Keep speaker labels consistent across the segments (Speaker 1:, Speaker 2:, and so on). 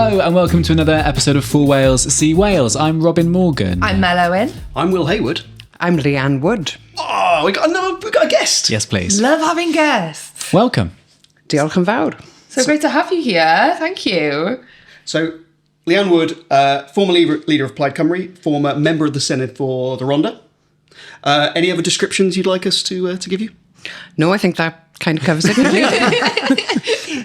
Speaker 1: Hello and welcome to another episode of Full Wales See Wales. I'm Robin Morgan.
Speaker 2: I'm Mel Owen.
Speaker 3: I'm Will Hayward.
Speaker 4: I'm Leanne Wood.
Speaker 3: Oh, we got a guest.
Speaker 1: Yes, please.
Speaker 2: Love having guests.
Speaker 1: Welcome.
Speaker 4: Diolch yn fawr.
Speaker 2: So great to have you here. Thank you.
Speaker 3: So, Leanne Wood, former leader of Plaid Cymru, former member of the Senedd for the Rhondda. Any other descriptions you'd like us to give you?
Speaker 4: No, I think that kind of covers it.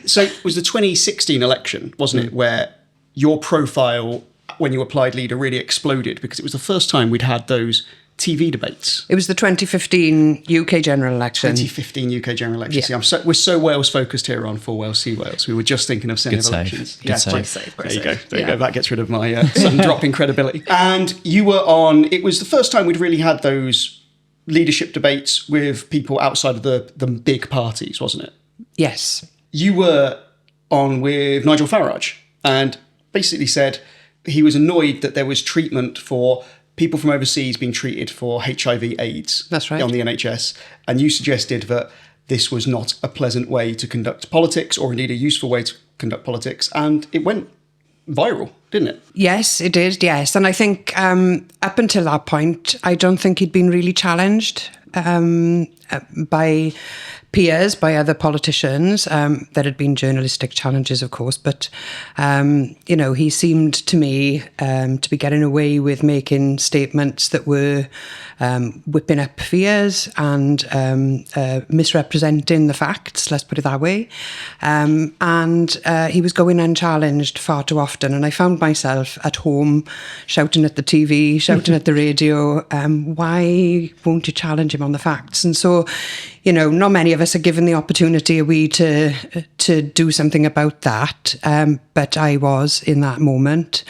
Speaker 3: So it was the 2016 election, wasn't it, where your profile when you applied leader really exploded because it was the first time we'd had those TV debates.
Speaker 4: It was the 2015 UK general election.
Speaker 3: 2015 UK general election.
Speaker 4: Yeah.
Speaker 3: See, we're so Wales focused here on Full Wales See Wales. We were just thinking of Senedd elections.
Speaker 1: Good save.
Speaker 2: Great save.
Speaker 3: There you go. There you go. That gets rid of my sudden drop in credibility. And you were on. It was the first time we'd really had those leadership debates with people outside of the big parties, wasn't it?
Speaker 4: Yes.
Speaker 3: You were on with Nigel Farage and basically said he was annoyed that there was treatment for people from overseas being treated for HIV/AIDS.
Speaker 4: That's right.
Speaker 3: On the NHS. And you suggested that this was not a pleasant way to conduct politics or indeed a useful way to conduct politics. And it went viral, didn't it?
Speaker 4: Yes, it did, yes. And I think up until that point, I don't think he'd been really challenged by peers, by other politicians. There had been journalistic challenges, of course, but, he seemed to me to be getting away with making statements that were whipping up fears and misrepresenting the facts, let's put it that way. And he was going unchallenged far too often. And I found myself at home shouting at the TV, shouting at the radio, why won't you challenge him on the facts? And so, not many of us are given the opportunity, are we, to do something about that. But I was in that moment.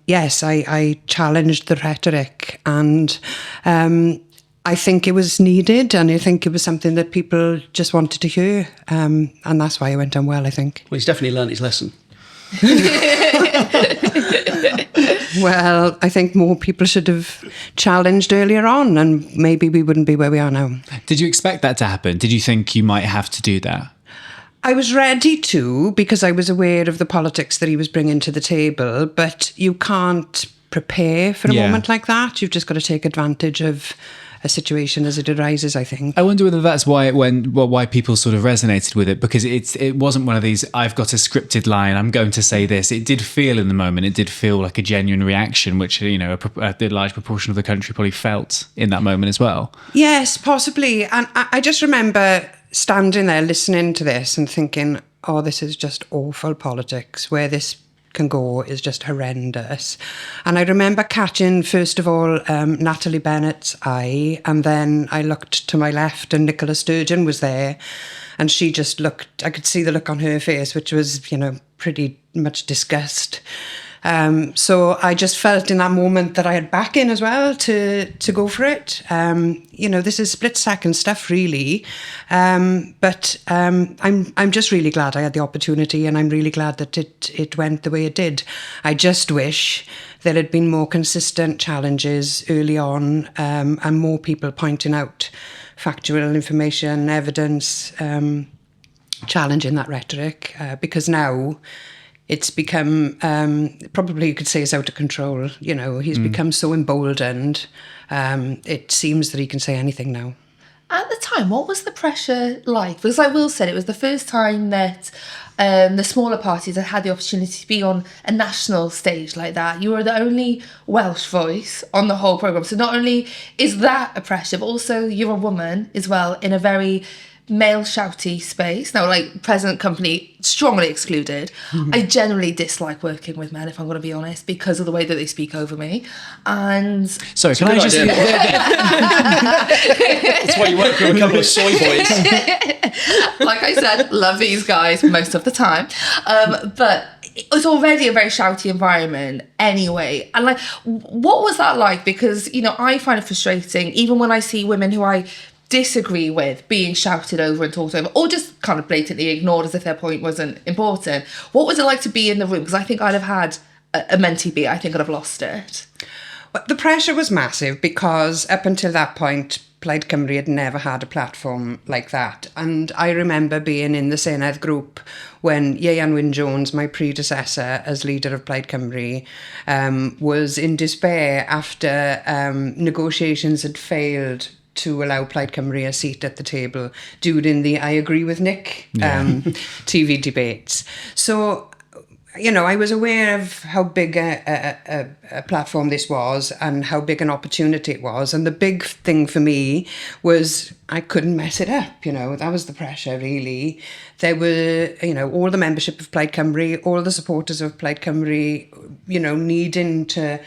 Speaker 4: Yes, I challenged the rhetoric and I think it was needed and I think it was something that people just wanted to hear. And that's why it went on well, I think.
Speaker 3: Well, he's definitely learned his lesson.
Speaker 4: Well, I think more people should have challenged earlier on and maybe we wouldn't be where we are now.
Speaker 1: Did you expect that to happen? Did you think you might have to do that?
Speaker 4: I was ready to because I was aware of the politics that he was bringing to the table, but you can't prepare for a moment like that. You've just got to take advantage of a situation as it arises, I think.
Speaker 1: I wonder whether that's why why people sort of resonated with it, because it wasn't one of these, I've got a scripted line, I'm going to say this. It did feel in the moment, it did feel like a genuine reaction, which, a large proportion of the country probably felt in that moment as well.
Speaker 4: Yes, possibly. And I just remember standing there listening to this and thinking, oh, this is just awful politics. Where this can go is just horrendous. And I remember catching, first of all, Natalie Bennett's eye, and then I looked to my left and Nicola Sturgeon was there, and she just looked, I could see the look on her face, which was, pretty much disgust. So I just felt in that moment that I had back in as well to go for it. This is split second stuff really. But I'm just really glad I had the opportunity and I'm really glad that it went the way it did. I just wish there had been more consistent challenges early on and more people pointing out factual information, evidence, challenging that rhetoric because now it's become, probably you could say it's out of control. He's become so emboldened. It seems that he can say anything now.
Speaker 2: At the time, what was the pressure like? Because like Will said, it was the first time that the smaller parties had had the opportunity to be on a national stage like that. You were the only Welsh voice on the whole programme. So not only is that a pressure, but also you're a woman as well in a very male shouty space. Now, like present company, strongly excluded. Mm-hmm. I generally dislike working with men, if I'm going to be honest, because of the way that they speak over me. And
Speaker 1: sorry, can I just?
Speaker 3: That's why you work with a couple of soy boys.
Speaker 2: Like I said, love these guys most of the time, but it's already a very shouty environment anyway. And like, what was that like? Because I find it frustrating, even when I see women who I disagree with being shouted over and talked over or just kind of blatantly ignored as if their point wasn't important. What was it like to be in the room? Because I think I'd have had a mentee beat. I think I'd have lost it.
Speaker 4: But the pressure was massive because up until that point, Plaid Cymru had never had a platform like that. And I remember being in the Senedd group when Leanne Wood, my predecessor as leader of Plaid Cymru, was in despair after negotiations had failed to allow Plaid Cymru a seat at the table during the I Agree with Nick TV debates. So, you know, I was aware of how big a platform this was and how big an opportunity it was. And the big thing for me was I couldn't mess it up, you know. That was the pressure, really. There were, you know, all the membership of Plaid Cymru, all the supporters of Plaid Cymru, you know, needing to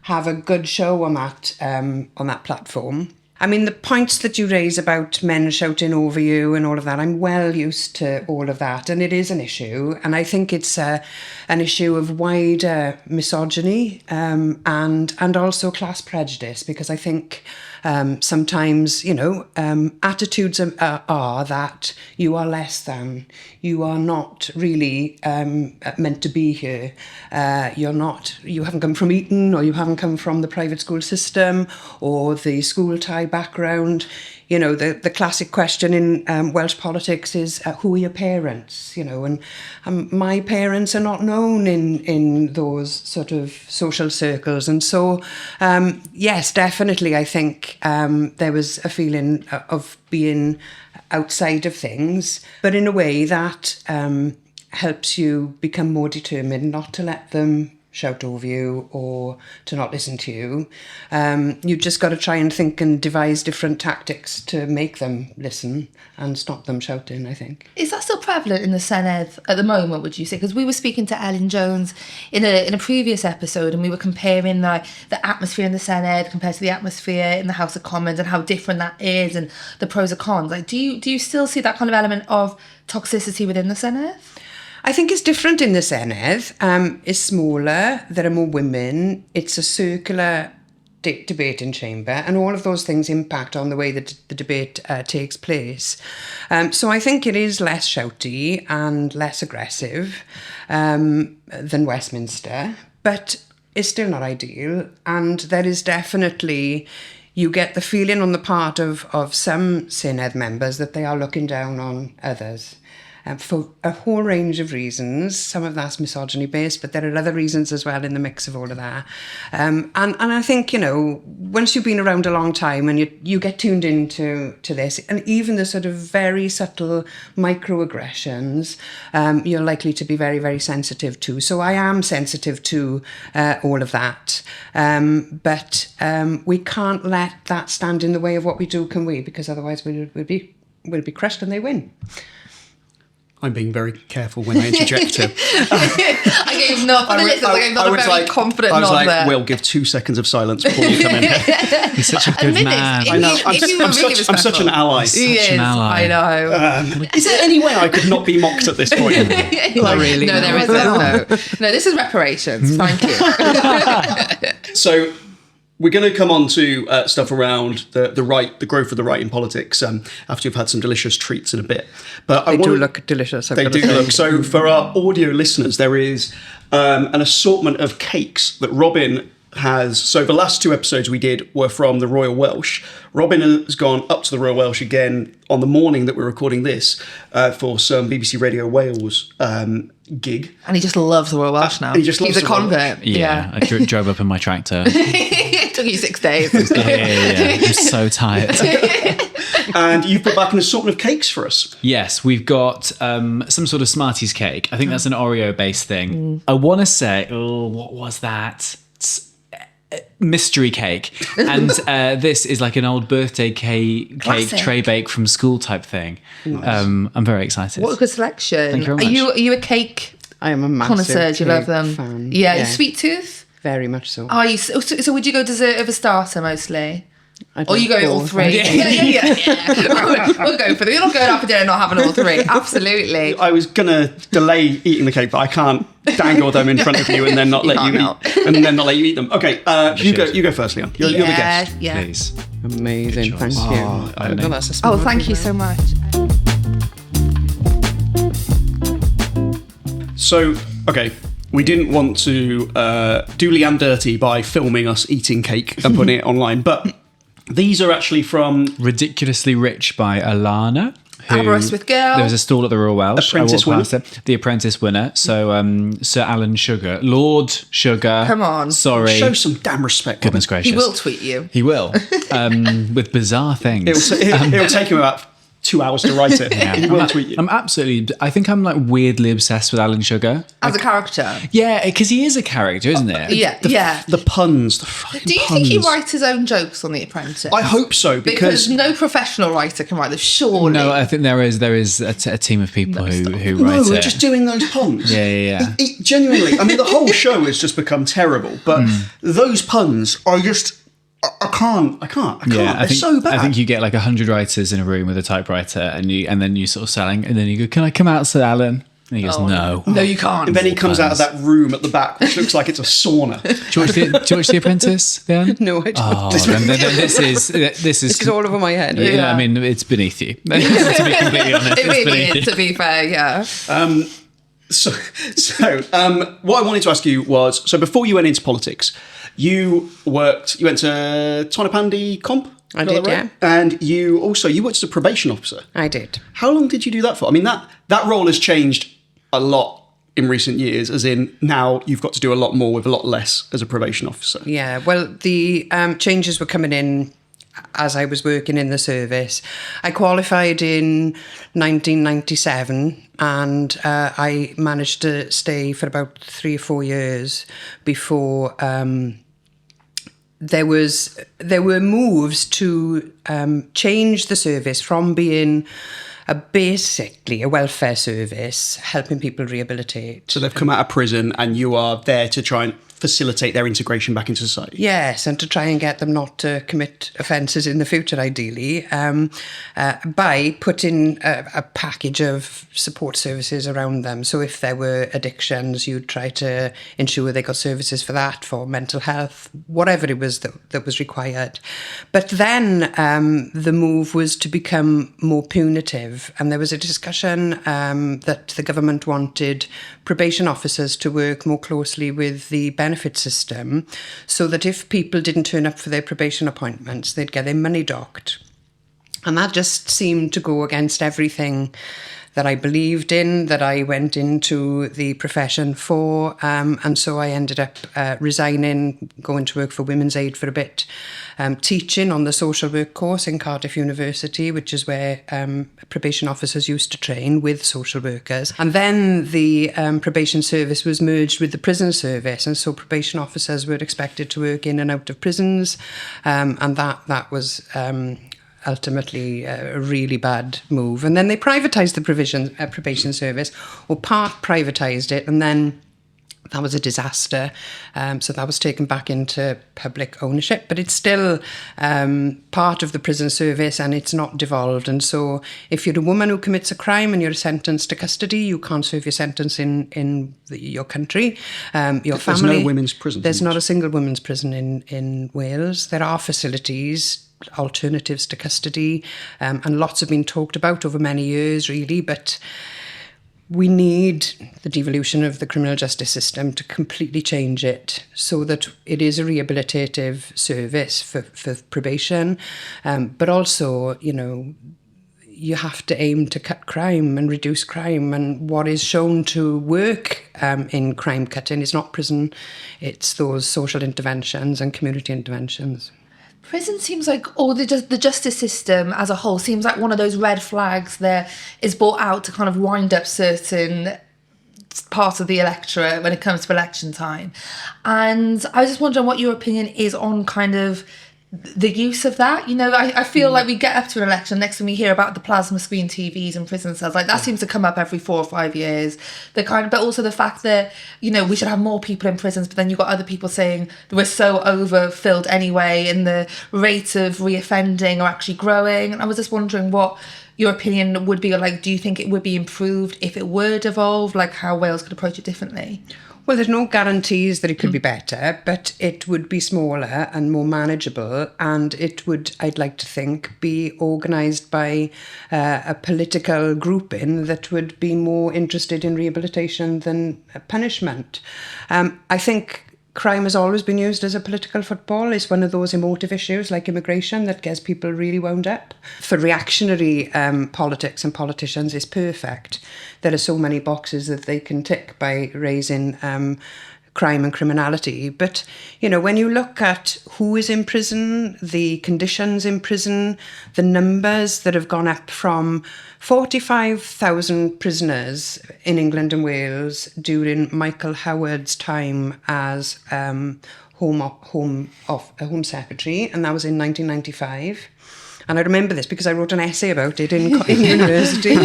Speaker 4: have a good show on that platform. I mean, the points that you raise about men shouting over you and all of that, I'm well used to all of that. And it is an issue. And I think it's an issue of wider misogyny and also class prejudice, because I think sometimes, you know, attitudes are that you are less than, you are not really meant to be here. You haven't come from Eton, or you haven't come from the private school system or the school tie background. You know, the classic question in Welsh politics is, who are your parents? You know, and my parents are not known in those sort of social circles. And so, yes, definitely, I think there was a feeling of being outside of things, but in a way that helps you become more determined not to let them shout over you or to not listen to you. You've just got to try and think and devise different tactics to make them listen and stop them shouting, I think.
Speaker 2: Is that still prevalent in the Senedd at the moment, would you say? Because we were speaking to Ellen Jones in a previous episode, and we were comparing the atmosphere in the Senedd compared to the atmosphere in the House of Commons and how different that is and the pros and cons. Like, do you still see that kind of element of toxicity within the Senedd?
Speaker 4: I think it's different in the Senedd. It's smaller, there are more women, it's a circular debating chamber, and all of those things impact on the way that the debate takes place. So I think it is less shouty and less aggressive than Westminster, but it's still not ideal. And there is definitely, you get the feeling on the part of some Senedd members that they are looking down on others. For a whole range of reasons. Some of that's misogyny based, but there are other reasons as well in the mix of all of that. And I think, you know, once you've been around a long time and you get tuned into this, and even the sort of very subtle microaggressions, you're likely to be very, very sensitive to. So I am sensitive to all of that. But we can't let that stand in the way of what we do, can we? Because otherwise we'll be crushed and they win.
Speaker 3: I'm being very careful when I interject here.
Speaker 2: I gave not for the listeners. I gave not a very confident nod there.
Speaker 3: I was like, Will, give 2 seconds of silence before you come in here.
Speaker 1: He's such a good man.
Speaker 3: I know. I'm such an ally.
Speaker 2: He is. I know.
Speaker 3: Is there any way I could not be mocked at this point?
Speaker 4: Not really.
Speaker 2: No, there isn't. No, this is reparations. Thank you.
Speaker 3: So, we're going to come on to stuff around the right, the growth of the right in politics after you've had some delicious treats in a bit. But
Speaker 4: they do look delicious.
Speaker 3: They do look. So for our audio listeners, there is an assortment of cakes that Robin has. So the last 2 episodes we did were from the Royal Welsh. Robin has gone up to the Royal Welsh again on the morning that we're recording this for some BBC Radio Wales gig.
Speaker 2: And he just loves the Royal Welsh now.
Speaker 3: He's a
Speaker 2: convert.
Speaker 1: Yeah. I drove up in my tractor.
Speaker 2: It took you 6 days.
Speaker 1: Yeah. I'm so tired.
Speaker 3: And you've brought back an assortment of cakes for us.
Speaker 1: Yes, we've got some sort of Smarties cake. I think that's an Oreo-based thing. I want to say, what was that? Mystery cake. And this is like an old birthday cake tray bake from school type thing. Nice. I'm very excited.
Speaker 2: What a good selection.
Speaker 1: Thank you very much.
Speaker 2: Are you a cake
Speaker 4: I am a massive
Speaker 2: connoisseur? Do you love them?
Speaker 4: Fan.
Speaker 2: Yeah. Sweet tooth?
Speaker 4: Very much so.
Speaker 2: Are you? So would you go dessert over starter mostly? Or you go all 3? Yeah. We'll go for them. You're not going out for dinner and not having all 3. Absolutely.
Speaker 3: I was going to delay eating the cake, but I can't dangle them in front of you and then not let you eat them. Okay, you go first, Leanne. You're the guest.
Speaker 2: Yeah.
Speaker 1: Please.
Speaker 4: Amazing. Thank you.
Speaker 2: Thank you so much.
Speaker 3: So, okay, we didn't want to do Leanne dirty by filming us eating cake and putting it online, but These are actually from
Speaker 1: Ridiculously Rich by Alana.
Speaker 2: Amorous with Girl.
Speaker 1: There was a stall at the Royal Welsh.
Speaker 3: Apprentice
Speaker 1: I walked past it. The Apprentice winner. So Sir Alan Sugar. Lord Sugar.
Speaker 2: Come on.
Speaker 1: Sorry.
Speaker 3: show some damn respect.
Speaker 1: Goodness
Speaker 3: Robin.
Speaker 1: gracious.
Speaker 2: He will tweet you.
Speaker 1: He will. With bizarre things.
Speaker 3: It'll take him about 2 hours to write it. He will tweet you.
Speaker 1: I think I'm like weirdly obsessed with Alan Sugar.
Speaker 2: As a character.
Speaker 1: Yeah, because he is a character, isn't it?
Speaker 2: Yeah.
Speaker 3: The puns, the fucking
Speaker 2: Do you
Speaker 3: puns.
Speaker 2: think he writes his own jokes on The Apprentice?
Speaker 3: I hope so, because
Speaker 2: no professional writer can write this, surely.
Speaker 1: No, I think there is a team of people who
Speaker 3: no,
Speaker 1: write
Speaker 3: we're
Speaker 1: it.
Speaker 3: just doing those puns.
Speaker 1: Yeah.
Speaker 3: Genuinely, I mean, the whole show has just become terrible, but those puns are just. I can't. They're so bad.
Speaker 1: I think you get like 100 writers in a room with a typewriter, and then you sort of selling, and then you go, "Can I come out, Sir Alan?" And he goes, "No."
Speaker 2: No, you can't.
Speaker 3: And then he comes out of that room at the back, which looks like it's a sauna.
Speaker 1: Do you watch The Apprentice, then?
Speaker 4: No, I don't.
Speaker 1: Oh, then this is
Speaker 4: This is all over my head.
Speaker 1: Yeah, I mean, it's beneath you. To be completely honest,
Speaker 2: It really is, to be fair, yeah.
Speaker 3: So, what I wanted to ask you was, so before you went into politics, you went to Tonopandi Comp?
Speaker 4: I did, yeah.
Speaker 3: And you worked as a probation officer.
Speaker 4: I did.
Speaker 3: How long did you do that for? I mean, that role has changed a lot in recent years, as in now you've got to do a lot more with a lot less as a probation officer.
Speaker 4: Yeah, well, the changes were coming in as I was working in the service. I qualified in 1997 and I managed to stay for about 3 or 4 years before there were moves to change the service from being basically a welfare service, helping people rehabilitate.
Speaker 3: So they've come out of prison and you are there to try and facilitate their integration back into society.
Speaker 4: Yes, and to try and get them not to commit offences in the future, ideally, by putting a package of support services around them. So if there were addictions, you'd try to ensure they got services for that, for mental health, whatever it was that was required. But then the move was to become more punitive, and there was a discussion that the government wanted probation officers to work more closely with the benefit system, so that if people didn't turn up for their probation appointments, they'd get their money docked. And that just seemed to go against everything that I believed in, that I went into the profession for. And so I ended up resigning, going to work for Women's Aid for a bit, teaching on the social work course in Cardiff University, which is where probation officers used to train with social workers. And then the probation service was merged with the prison service. And so probation officers were expected to work in and out of prisons. And that was ultimately a really bad move. And then they privatised the probation service, or part privatised it, and then that was a disaster. So that was taken back into public ownership, but it's still part of the prison service and it's not devolved. And so if you're a woman who commits a crime and you're sentenced to custody, you can't serve your sentence in your country, your family.
Speaker 3: There's no women's prison.
Speaker 4: There's not a single women's prison in Wales. There are facilities, alternatives to custody, and lots have been talked about over many years, really, but we need the devolution of the criminal justice system to completely change it so that it is a rehabilitative service for probation, but also, you have to aim to cut crime and reduce crime, and what is shown to work in crime cutting is not prison, it's those social interventions and community interventions.
Speaker 2: Prison seems like, or the justice system as a whole seems like one of those red flags that is brought out to kind of wind up certain parts of the electorate when it comes to election time. And I was just wondering what your opinion is on kind of the use of that. I feel like we get up to an election, next thing we hear about the plasma screen TVs and prison cells, like that seems to come up every 4 or 5 years. But also the fact that, we should have more people in prisons, but then you've got other people saying that we're so overfilled anyway and the rates of reoffending are actually growing. And I was just wondering what your opinion would be, like, do you think it would be improved if it were devolved, like how Wales could approach it differently?
Speaker 4: Well, there's no guarantees that it could be better, but it would be smaller and more manageable, and it would, I'd like to think, be organised by a political grouping that would be more interested in rehabilitation than punishment. I think crime has always been used as a political football. It's one of those emotive issues like immigration that gets people really wound up. For reactionary politics and politicians, it's perfect. There are so many boxes that they can tick by raising crime and criminality. But, you know, when you look at who is in prison, the conditions in prison, the numbers that have gone up from 45,000 prisoners in England and Wales during Michael Howard's time as Home Secretary, and that was in 1995. And I remember this because I wrote an essay about it in university.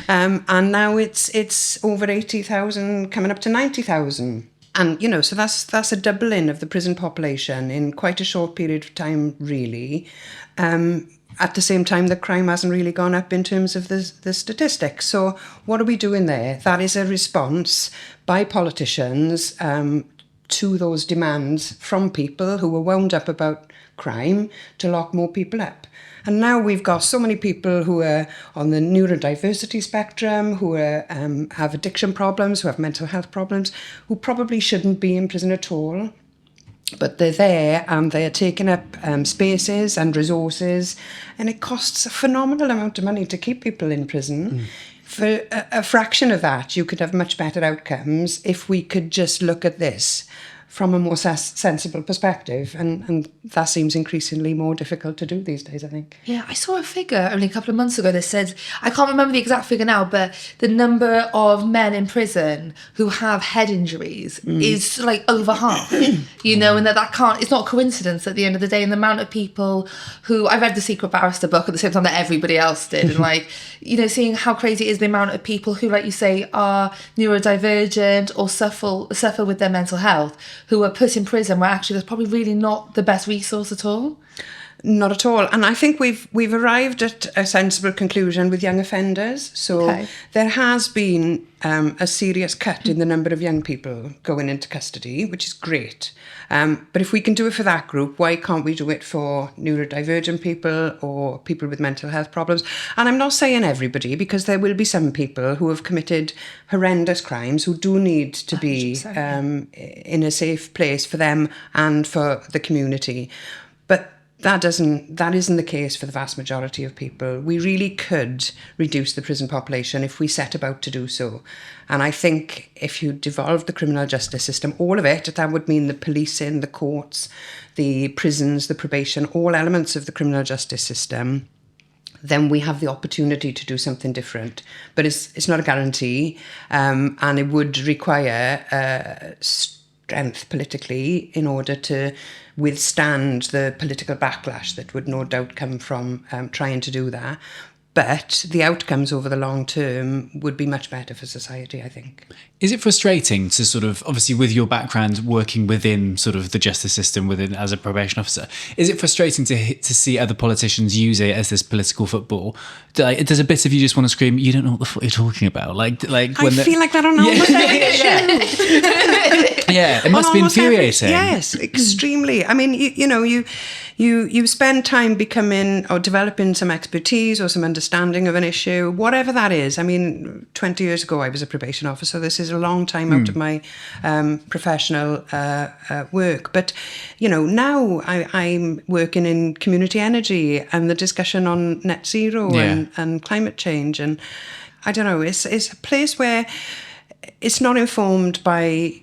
Speaker 4: And now it's over 80,000, coming up to 90,000. And, you know, so that's a doubling of the prison population in quite a short period of time, really. At the same time, the crime hasn't really gone up in terms of the statistics. So what are we doing there? That is a response by politicians to those demands from people who were wound up about crime to lock more people up. And now we've got so many people who are on the neurodiversity spectrum, who have addiction problems, who have mental health problems, who probably shouldn't be in prison at all. But they're there and they're taking up spaces and resources, and it costs a phenomenal amount of money to keep people in prison. For a fraction of that, you could have much better outcomes if we could just look at this from a more sensible perspective. And that seems increasingly more difficult to do these days, I think.
Speaker 2: Yeah, I saw a figure only a couple of months ago that said, I can't remember the exact figure now, but the number of men in prison who have head injuries is like over half, you know, and that can't, it's not a coincidence at the end of the day. And the amount of people who, I read the Secret Barrister book at the same time that everybody else did. And like, you know, seeing how crazy it is the amount of people who, like you say, are neurodivergent or suffer with their mental health, who are put in prison where actually there's probably really not the best resource at all.
Speaker 4: Not at all. And I think we've arrived at a sensible conclusion with young offenders. So there has been a serious cut in the number of young people going into custody, which is great. But if we can do it for that group, why can't we do it for neurodivergent people or people with mental health problems? And I'm not saying everybody, because there will be some people who have committed horrendous crimes who do need to be in a safe place for them and for the community. But that isn't the case for the vast majority of people. We really could reduce the prison population if we set about to do so. And I think if you devolved the criminal justice system, all of it, that would mean the policing, the courts, the prisons, the probation, all elements of the criminal justice system, then we have the opportunity to do something different. But it's not a guarantee, and it would require strength politically in order to withstand the political backlash that would no doubt come from trying to do that. But the outcomes over the long term would be much better for society, I think.
Speaker 1: Is it frustrating to sort of, obviously with your background working within sort of the justice system, within as a probation officer, is it frustrating to see other politicians use it as this political football? Does a bit of you just want to scream, you don't know what the fuck you're talking about? Like when
Speaker 4: I feel like that on almost every issue.
Speaker 1: Yeah, it must be infuriating.
Speaker 4: Yes, extremely. I mean, you spend time becoming or developing some expertise or some understanding of an issue, whatever that is. I mean, 20 years ago, I was a probation officer. This is a long time out of my professional work. But, you know, now I'm working in community energy and the discussion on net zero and climate change. And I don't know, it's a place where it's not informed by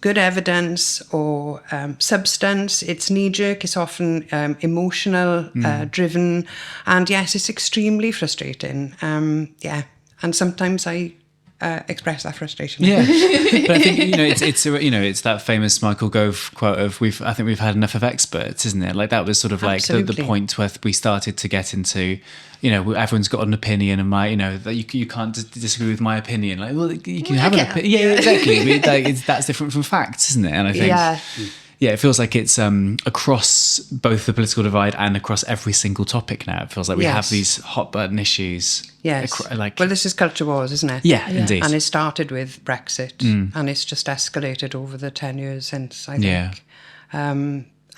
Speaker 4: good evidence or substance. It's knee-jerk. It's often emotional, driven. And yes, it's extremely frustrating. And sometimes I express that frustration.
Speaker 1: Yeah, but I think it's that famous Michael Gove quote of I think we've had enough of experts, isn't it? Like that was sort of like the point where we started to get into, everyone's got an opinion, and that you can't disagree with my opinion. Like, well, you can have an opinion. Yeah, exactly. That's different from facts, isn't it? And I think it feels like it's across both the political divide and across every single topic now. It feels like we have these hot button issues.
Speaker 4: Yes. Well, this is culture wars, isn't it?
Speaker 1: Yeah, indeed.
Speaker 4: And it started with Brexit, and it's just escalated over the 10 years since, I think.
Speaker 1: Yeah.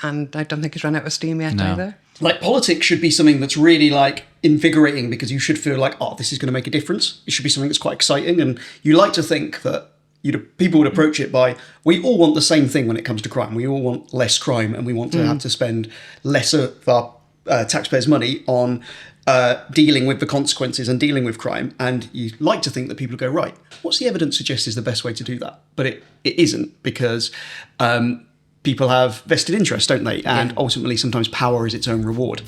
Speaker 4: And I don't think it's run out of steam yet either.
Speaker 3: Like, politics should be something that's really, like, invigorating, because you should feel like, oh, this is going to make a difference. It should be something that's quite exciting. And you like to think that people would approach it by, we all want the same thing when it comes to crime. We all want less crime, and we want to have to spend less of our taxpayers' money on dealing with the consequences and dealing with crime. And you like to think that people go, right, what's the evidence suggest is the best way to do that? But it isn't, because people have vested interest, don't they? And ultimately, sometimes power is its own reward.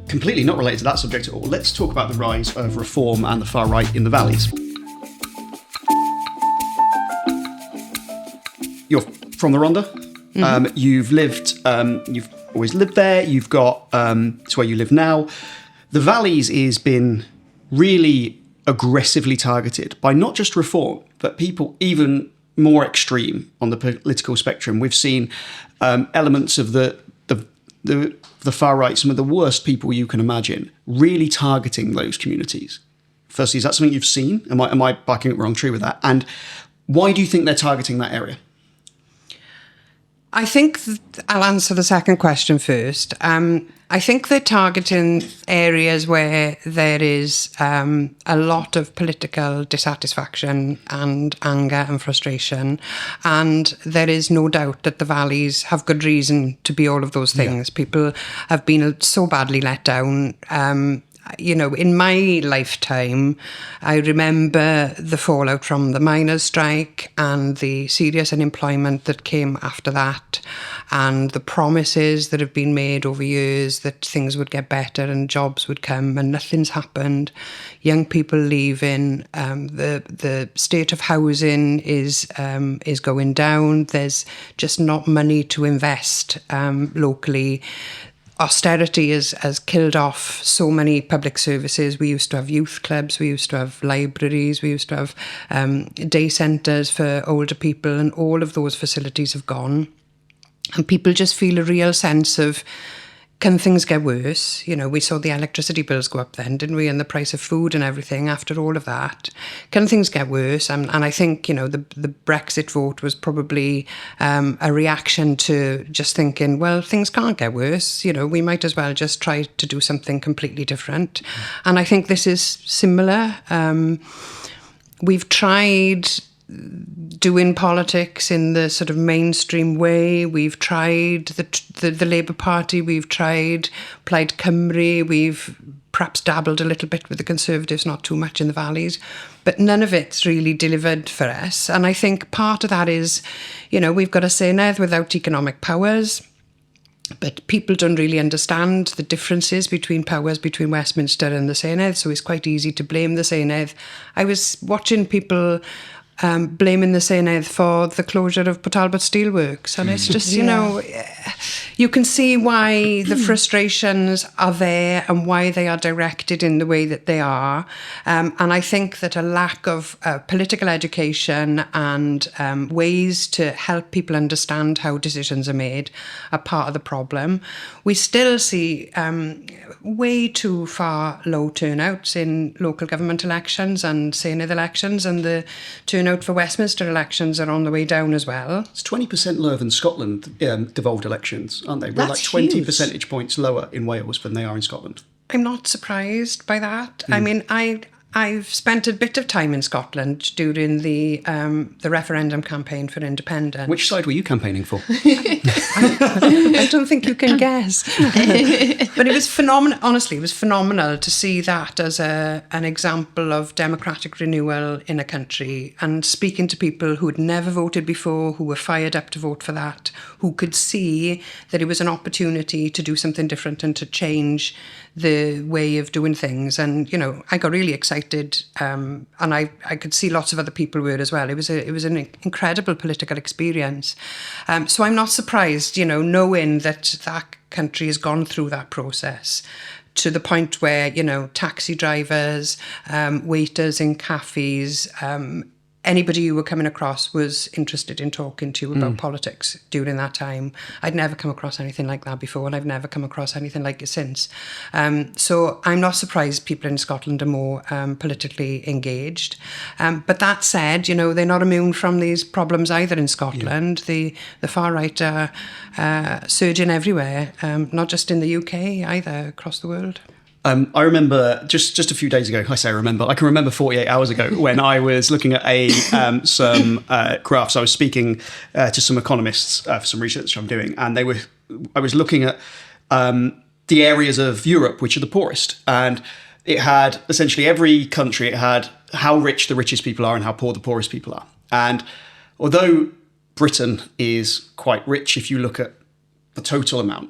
Speaker 3: Completely not related to that subject at all. Let's talk about the rise of reform and the far right in the valleys. You're from the Rhondda. You've always lived there. You've got it's where you live now. The valleys has been really aggressively targeted by not just reform, but people even more extreme on the political spectrum. We've seen elements of the far right, some of the worst people you can imagine, really targeting those communities. Firstly, is that something you've seen? Am I barking up the wrong tree with that? And why do you think they're targeting that area?
Speaker 4: I think I'll answer the second question first. I think they're targeting areas where there is a lot of political dissatisfaction and anger and frustration. And there is no doubt that the valleys have good reason to be all of those things. Yeah. People have been so badly let down. In my lifetime, I remember the fallout from the miners' strike and the serious unemployment that came after that, and the promises that have been made over years that things would get better and jobs would come, and nothing's happened. Young people leaving. The state of housing is going down. There's just not money to invest locally. Austerity has killed off so many public services. We used to have youth clubs, we used to have libraries, we used to have day centres for older people, and all of those facilities have gone. And people just feel a real sense of, can things get worse? We saw the electricity bills go up then, didn't we? And the price of food and everything after all of that. Can things get worse? And I think, the Brexit vote was probably a reaction to just thinking, well, things can't get worse. We might as well just try to do something completely different. And I think this is similar. We've tried doing politics in the sort of mainstream way. We've tried the Labour Party, we've tried Plaid Cymru, we've perhaps dabbled a little bit with the Conservatives, not too much in the valleys, but none of it's really delivered for us. And I think part of that is, we've got a Senedd without economic powers, but people don't really understand the differences between powers between Westminster and the Senedd, so it's quite easy to blame the Senedd. I was watching people blaming the Senedd for the closure of Port Talbot Steelworks. And it's just, you can see why the frustrations are there and why they are directed in the way that they are. And I think that a lack of political education and ways to help people understand how decisions are made are part of the problem. We still see way too far low turnouts in local government elections and Senedd elections, and the turnout for Westminster elections are on the way down as well.
Speaker 3: It's 20% lower than Scotland devolved elections, aren't they? We're like 20 percentage points lower in Wales than they are in Scotland.
Speaker 4: I'm not surprised by that. I mean, I've spent a bit of time in Scotland during the referendum campaign for independence.
Speaker 3: Which side were you campaigning for?
Speaker 4: I don't think you can guess. But it was phenomenal. Honestly, it was phenomenal to see that as an example of democratic renewal in a country, and speaking to people who had never voted before, who were fired up to vote for that, who could see that it was an opportunity to do something different and to change the way of doing things. And, I got really excited, and I could see lots of other people were as well. It was an incredible political experience. So I'm not surprised, knowing that that country has gone through that process to the point where, taxi drivers, waiters in cafes, anybody you were coming across was interested in talking to you about politics during that time. I'd never come across anything like that before, and I've never come across anything like it since. So I'm not surprised people in Scotland are more politically engaged. But that said, they're not immune from these problems either in Scotland. Yeah. The far right are surging everywhere, not just in the UK either, across the world.
Speaker 3: I remember just a few days ago. I say I can remember 48 hours ago when I was looking at some graphs. I was speaking to some economists for some research I'm doing, and I was looking at the areas of Europe which are the poorest, and it had essentially every country. It had how rich the richest people are and how poor the poorest people are. And although Britain is quite rich, if you look at the total amount,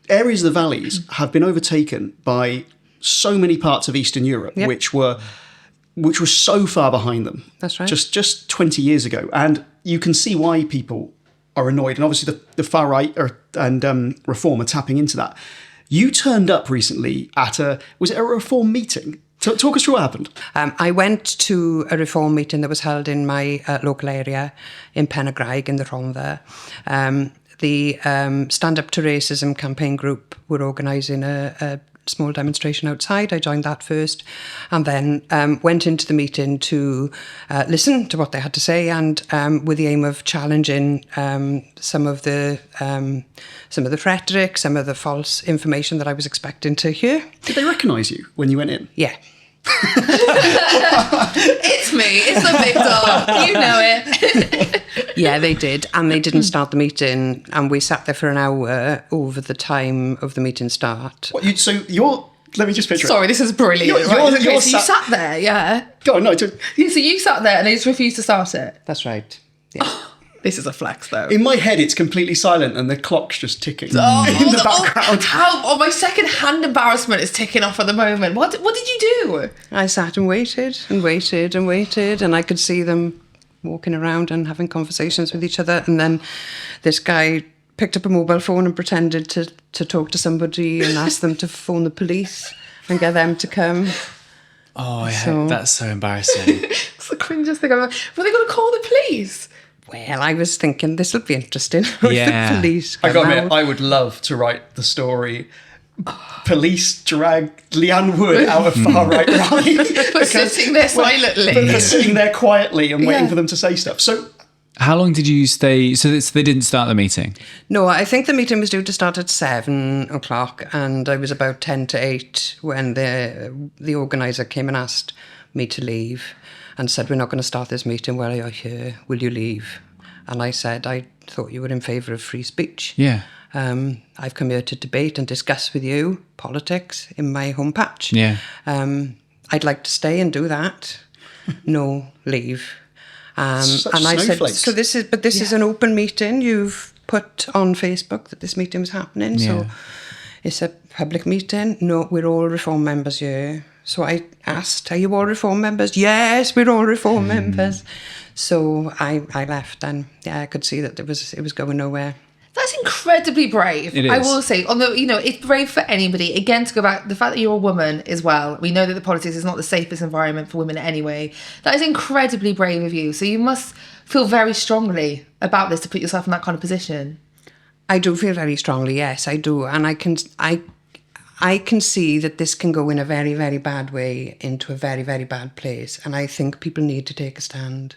Speaker 3: areas of the valleys have been overtaken by so many parts of Eastern Europe, which were so far behind them.
Speaker 4: That's right.
Speaker 3: Just 20 years ago. And you can see why people are annoyed. And obviously the far right and Reform are tapping into that. You turned up recently at was it a Reform meeting? Talk us through what happened.
Speaker 4: I went to a Reform meeting that was held in my local area in Pennagraig in the Rhondda. The Stand Up to Racism campaign group were organising a small demonstration outside. I joined that first, and then went into the meeting to listen to what they had to say, and with the aim of challenging some of the rhetoric, some of the false information that I was expecting to hear.
Speaker 3: Did they recognise you when you went in?
Speaker 4: Yeah.
Speaker 2: It's me. It's the big dog. You know it.
Speaker 4: Yeah, they did. And they didn't start the meeting. And we sat there for an hour over the time of the meeting start.
Speaker 3: Let me just picture
Speaker 2: Sorry, this is brilliant.
Speaker 3: You're
Speaker 2: so you sat there, yeah.
Speaker 3: Go on, no.
Speaker 2: So you sat there and they just refused to start it.
Speaker 4: That's right. Yeah.
Speaker 2: This is a flex, though.
Speaker 3: In my head, it's completely silent and the clock's just ticking in the background.
Speaker 2: My second-hand embarrassment is ticking off at the moment. What did you do?
Speaker 4: I sat and waited and waited and waited, and I could see them walking around and having conversations with each other. And then this guy picked up a mobile phone and pretended to talk to somebody and asked them to phone the police and get them to come.
Speaker 1: Oh, yeah, that's so embarrassing.
Speaker 2: It's the cringiest thing ever. Were they going to call the police?
Speaker 4: Well, I was thinking this would be interesting. The police
Speaker 3: I got to
Speaker 4: come
Speaker 3: admit,
Speaker 4: out.
Speaker 3: I would love to write the story. Police drag Leanne Wood out of far right rally.
Speaker 2: Sitting there silently.
Speaker 3: They're sitting there quietly and waiting for them to say stuff. So,
Speaker 1: how long did you stay? So they didn't start the meeting?
Speaker 4: No, I think the meeting was due to start at 7 o'clock, and I was about 10 to 8 when the organiser came and asked me to leave and said, "We're not going to start this meeting while you're here. Will you leave?" And I said, "I thought you were in favour of free speech.
Speaker 1: Yeah.
Speaker 4: I've come here to debate and discuss with you politics in my home patch.
Speaker 1: Yeah.
Speaker 4: I'd like to stay and do that. No, leave."
Speaker 3: Such
Speaker 4: And I said,
Speaker 3: snowflakes.
Speaker 4: "So this is an open meeting. You've put on Facebook that this meeting was happening.
Speaker 1: Yeah.
Speaker 4: So it's a public meeting. No, we're all Reform members here." So I asked, "Are you all Reform members?" "Yes, we're all Reform members." So I left, and yeah, I could see that it was going nowhere.
Speaker 2: That's incredibly brave.
Speaker 1: It is.
Speaker 2: I will say, although, it's brave for anybody. Again, to go back, the fact that you're a woman as well, we know that the politics is not the safest environment for women anyway. That is incredibly brave of you. So you must feel very strongly about this to put yourself in that kind of position.
Speaker 4: I do feel very strongly, yes, I do. And I can see that this can go in a very, very bad way into a very, very bad place. And I think people need to take a stand.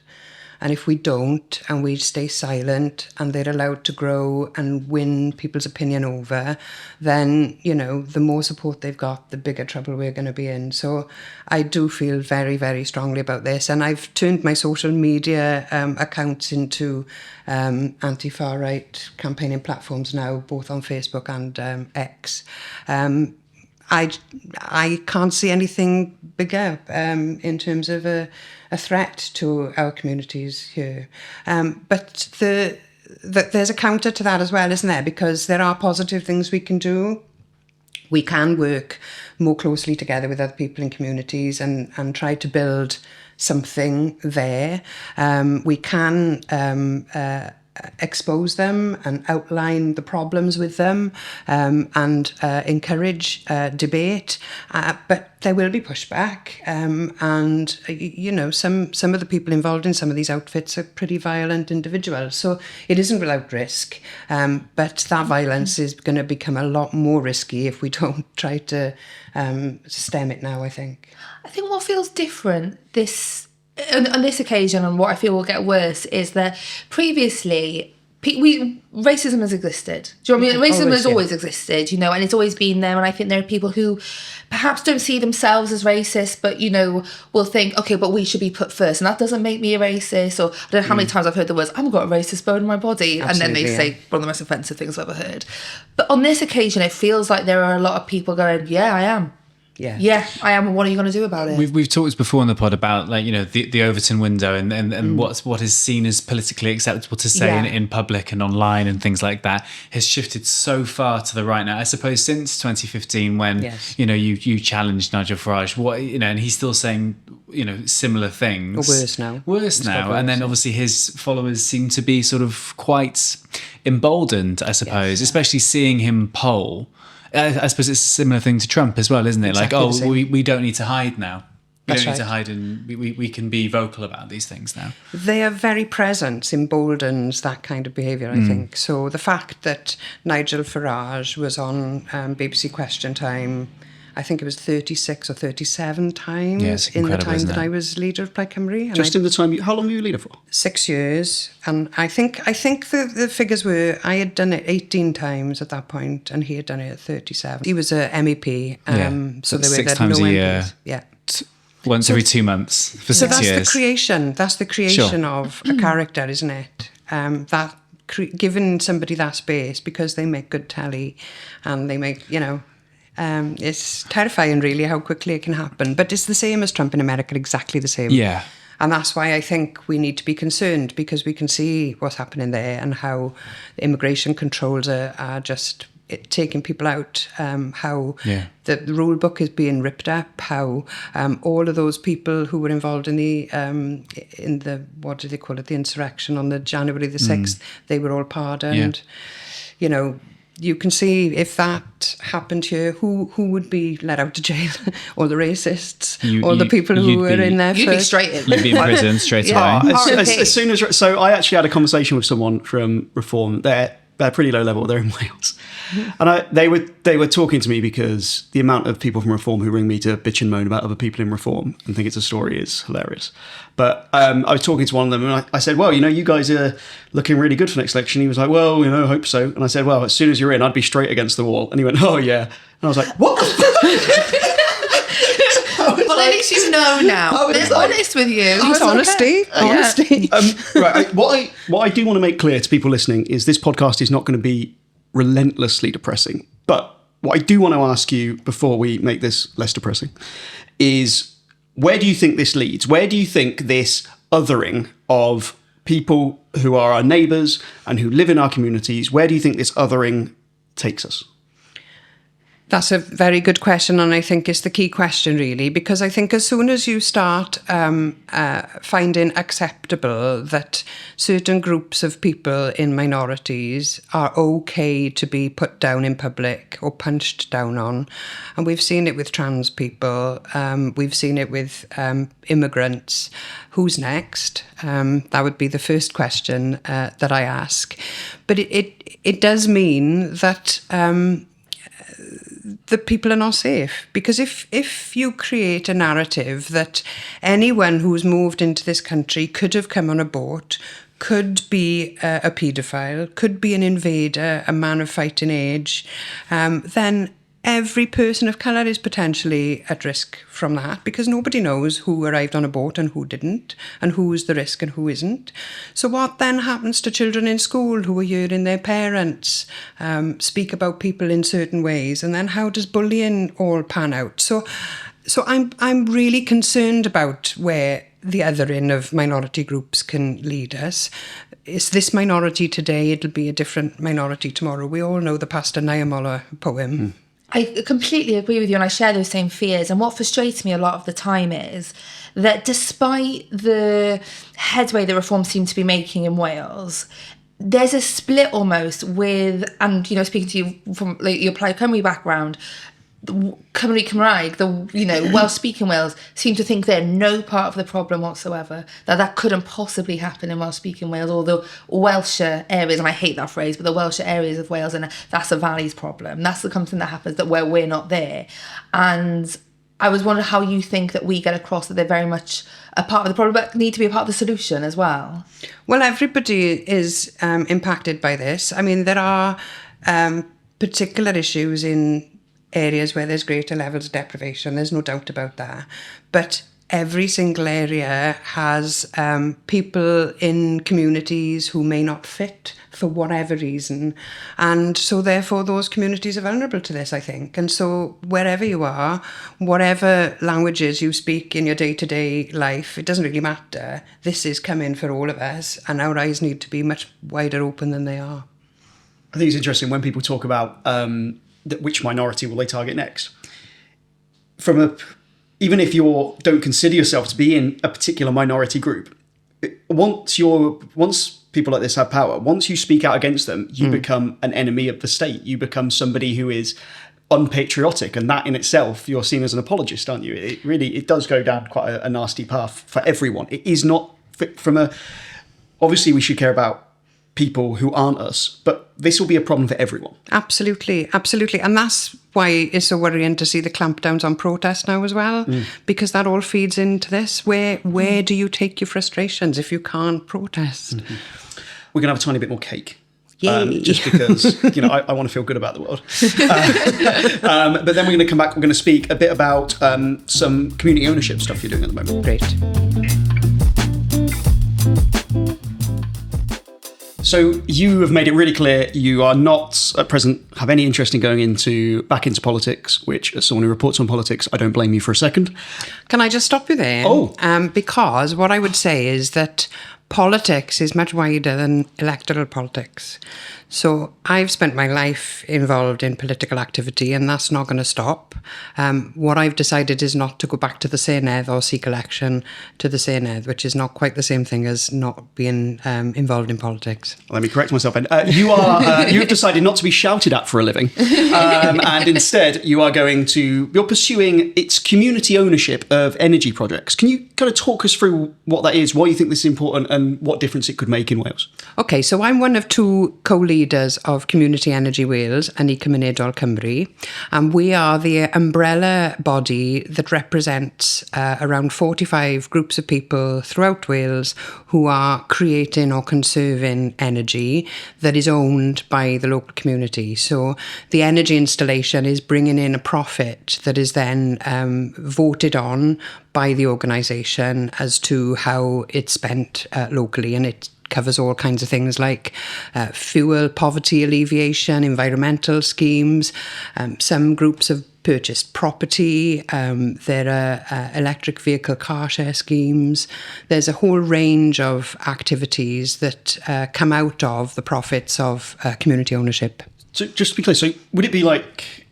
Speaker 4: And if we don't, and we stay silent, and they're allowed to grow and win people's opinion over, then, the more support they've got, the bigger trouble we're going to be in. So I do feel very, very strongly about this. And I've turned my social media accounts into anti-far right campaigning platforms now, both on Facebook and X. I can't see anything bigger in terms of a threat to our communities here. But there's a counter to that as well, isn't there? Because there are positive things we can do. We can work more closely together with other people in communities and try to build something there. We can expose them and outline the problems with them and encourage debate, but there will be pushback, and some of the people involved in some of these outfits are pretty violent individuals, so it isn't without risk, but that violence is going to become a lot more risky if we don't try to stem it now, I think.
Speaker 2: I think what feels different on this occasion, and what I feel will get worse, is that previously racism has existed. Do you know what I mean? Racism has always existed, you know, and it's always been there. And I think there are people who perhaps don't see themselves as racist, but, you know, will think, okay, but we should be put first. And that doesn't make me a racist. Or I don't know how many times I've heard the words, I've got a racist bone in my body. Absolutely, and then they say one of the most offensive things I've ever heard. But on this occasion, it feels like there are a lot of people going, yeah, I am. Yeah, I am. What are you going to do about it?
Speaker 1: We've talked before on the pod about, like, you know, the Overton window and what is seen as politically acceptable to say in public and online and things like that has shifted so far to the right now. I suppose since 2015 when you know you challenged Nigel Farage, and he's still saying, you know, similar things.
Speaker 4: Or worse now.
Speaker 1: And then obviously his followers seem to be sort of quite emboldened, I suppose, especially seeing him poll. I suppose it's a similar thing to Trump as well, isn't it? Exactly, we don't need to hide now. We don't need to hide, and we can be vocal about these things now.
Speaker 4: Their very presence emboldens that kind of behaviour, I think. So the fact that Nigel Farage was on BBC Question Time, I think it was 36 or 37 times in the time that I was leader of Plaid Cymru.
Speaker 3: Just in the time, how long were you leader for?
Speaker 4: 6 years. And I think the figures were, I had done it 18 times at that point, and he had done it at 37. He was a MEP, so there were
Speaker 1: 6 times a year.
Speaker 4: Yeah.
Speaker 1: Once every 2 months for 6 years.
Speaker 4: That's the creation of a character, isn't it? Giving somebody that space because they make good telly and they make, you know... it's terrifying, really, how quickly it can happen. But it's the same as Trump in America, exactly the same.
Speaker 1: Yeah.
Speaker 4: And that's why I think we need to be concerned, because we can see what's happening there and how the immigration controls are just taking people out, how the rule book is being ripped up, how all of those people who were involved in the what do they call it, the insurrection on the January the 6th, they were all pardoned. You know, you can see if that happened here, who would be let out of jail? All the racists, or the people who were in there
Speaker 2: first? You'd be straight in.
Speaker 1: You'd be in prison straight away.
Speaker 3: As soon as... So I actually had a conversation with someone from Reform. They're pretty low level. They're in Wales. And they were talking to me because the amount of people from Reform who ring me to bitch and moan about other people in Reform and think it's a story is hilarious. But I was talking to one of them and I said, well, you know, you guys are looking really good for next election. He was like, well, you know, I hope so. And I said, well, as soon as you're in, I'd be straight against the wall. And he went, oh, yeah. And I was like, what?
Speaker 2: Well, at least you know now. They're honest with you.
Speaker 4: It's honesty. Honesty.
Speaker 3: Right. What I do want to make clear to people listening is this podcast is not going to be relentlessly depressing. But what I do want to ask you before we make this less depressing is, where do you think this leads? Where do you think this othering of people who are our neighbours and who live in our communities, where do you think this othering takes us?
Speaker 4: That's a very good question, and I think it's the key question, really, because I think as soon as you start finding acceptable that certain groups of people in minorities are okay to be put down in public or punched down on, and we've seen it with trans people, we've seen it with immigrants, who's next? That would be the first question that I ask. But it does mean that... the people are not safe, because if you create a narrative that anyone who's moved into this country could have come on a boat, could be a paedophile, could be an invader, a man of fighting age, then every person of colour is potentially at risk from that, because nobody knows who arrived on a boat and who didn't, and who's the risk and who isn't. So what then happens to children in school who are hearing their parents speak about people in certain ways, and then how does bullying all pan out? So I'm really concerned about where the othering of minority groups can lead us. It's this minority today, it'll be a different minority tomorrow. We all know the Pastor Nehemiah poem.
Speaker 2: I completely agree with you, and I share those same fears. And what frustrates me a lot of the time is that despite the headway that Reform seem to be making in Wales, there's a split almost with, and, you know, speaking to you from like, your Plaid Cymru background, Cymru Cymraeg, Welsh-speaking Wales, seem to think they're no part of the problem whatsoever, that couldn't possibly happen in Welsh-speaking Wales, or the Welsher areas, and I hate that phrase, but the Welsher areas of Wales, and that's a Valley's problem. That's something that happens where we're not there. And I was wondering how you think that we get across that they're very much a part of the problem, but need to be a part of the solution as well.
Speaker 4: Well, everybody is impacted by this. I mean, there are particular issues in areas where there's greater levels of deprivation. There's no doubt about that. But every single area has people in communities who may not fit for whatever reason. And so therefore those communities are vulnerable to this, I think. And so wherever you are, whatever languages you speak in your day-to-day life, it doesn't really matter. This is coming for all of us, and our eyes need to be much wider open than they are.
Speaker 3: I think it's interesting when people talk about which minority will they target next. Even if you don't consider yourself to be in a particular minority group, once people like this have power, once you speak out against them, you become an enemy of the state. You become somebody who is unpatriotic, and that in itself, you're seen as an apologist, aren't you? It does go down quite a nasty path for everyone. It is not obviously we should care about people who aren't us, but this will be a problem for everyone.
Speaker 4: Absolutely. And that's why it's so worrying to see the clampdowns on protest now as well, because that all feeds into this. Where do you take your frustrations if you can't protest?
Speaker 3: Mm-hmm. We're going to have a tiny bit more cake.
Speaker 4: Yay.
Speaker 3: Just because, I want to feel good about the world. But then we're going to come back, we're going to speak a bit about some community ownership stuff you're doing at the moment.
Speaker 4: Great.
Speaker 3: So you have made it really clear you are not at present have any interest in going back into politics, which as someone who reports on politics, I don't blame you for a second.
Speaker 4: Can I just stop you there?
Speaker 3: Oh.
Speaker 4: Because what I would say is that politics is much wider than electoral politics. So I've spent my life involved in political activity, and that's not going to stop. What I've decided is not to go back to the Senedd or seek election to the Senedd, which is not quite the same thing as not being involved in politics.
Speaker 3: Let me correct myself. You have decided not to be shouted at for a living, and instead you're pursuing its community ownership of energy projects. Can you kind of talk us through what that is, why you think this is important, and what difference it could make in Wales?
Speaker 4: Okay, so I'm one of two co-leaders of Community Energy Wales and Plaid Cymru, and we are the umbrella body that represents around 45 groups of people throughout Wales who are creating or conserving energy that is owned by the local community. So the energy installation is bringing in a profit that is then voted on by the organisation as to how it's spent locally, and it covers all kinds of things like fuel poverty alleviation, environmental schemes. Some groups have purchased property. There are electric vehicle car share schemes. There's a whole range of activities that come out of the profits of community ownership.
Speaker 3: So just to be clear, so would it be like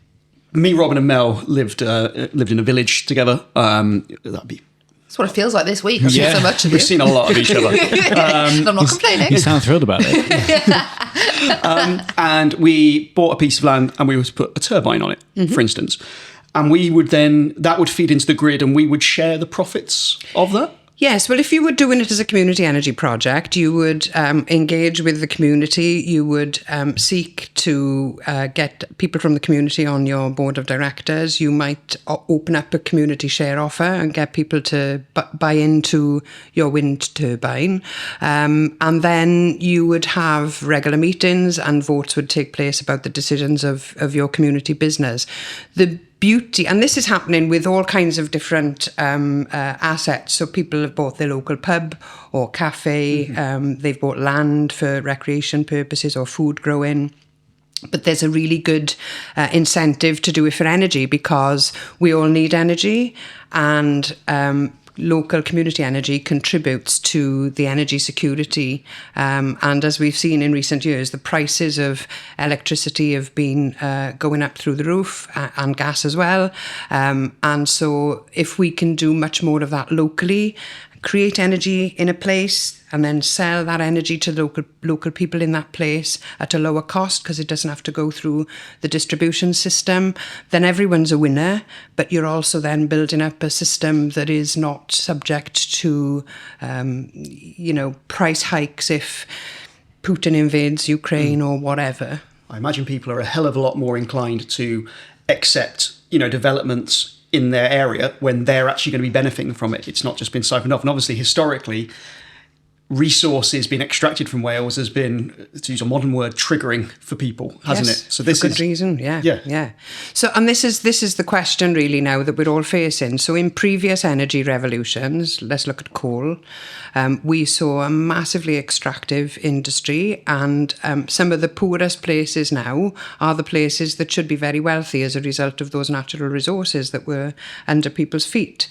Speaker 3: me, Robin and Mel lived in a village together? That'd be...
Speaker 2: That's what it feels like this week. I've seen so much of you.
Speaker 3: We've seen a lot of each other.
Speaker 2: I'm not complaining.
Speaker 1: You sound thrilled about it.
Speaker 3: And we bought a piece of land and we would put a turbine on it, for instance. And that would feed into the grid and we would share the profits of that?
Speaker 4: Yes, well, if you were doing it as a community energy project, you would engage with the community. You would seek to get people from the community on your board of directors. You might open up a community share offer and get people to buy into your wind turbine. And then you would have regular meetings and votes would take place about the decisions of your community business. The beauty, and this is happening with all kinds of different assets. So people have bought their local pub or cafe, they've bought land for recreation purposes or food growing. But there's a really good incentive to do it for energy because we all need energy, and local community energy contributes to the energy security. And as we've seen in recent years, the prices of electricity have been going up through the roof, and gas as well. And so if we can do much more of that locally, create energy in a place and then sell that energy to local people in that place at a lower cost because it doesn't have to go through the distribution system, then everyone's a winner. But you're also then building up a system that is not subject to, price hikes if Putin invades Ukraine or whatever.
Speaker 3: I imagine people are a hell of a lot more inclined to accept, developments in their area when they're actually going to be benefiting from it. It's not just been siphoned off. And obviously, historically, resources being extracted from Wales has been, to use a modern word, triggering for people, hasn't it?
Speaker 4: So this is reason, yeah. So, and this is the question really now that we're all facing. So, in previous energy revolutions, let's look at coal. We saw a massively extractive industry, and some of the poorest places now are the places that should be very wealthy as a result of those natural resources that were under people's feet.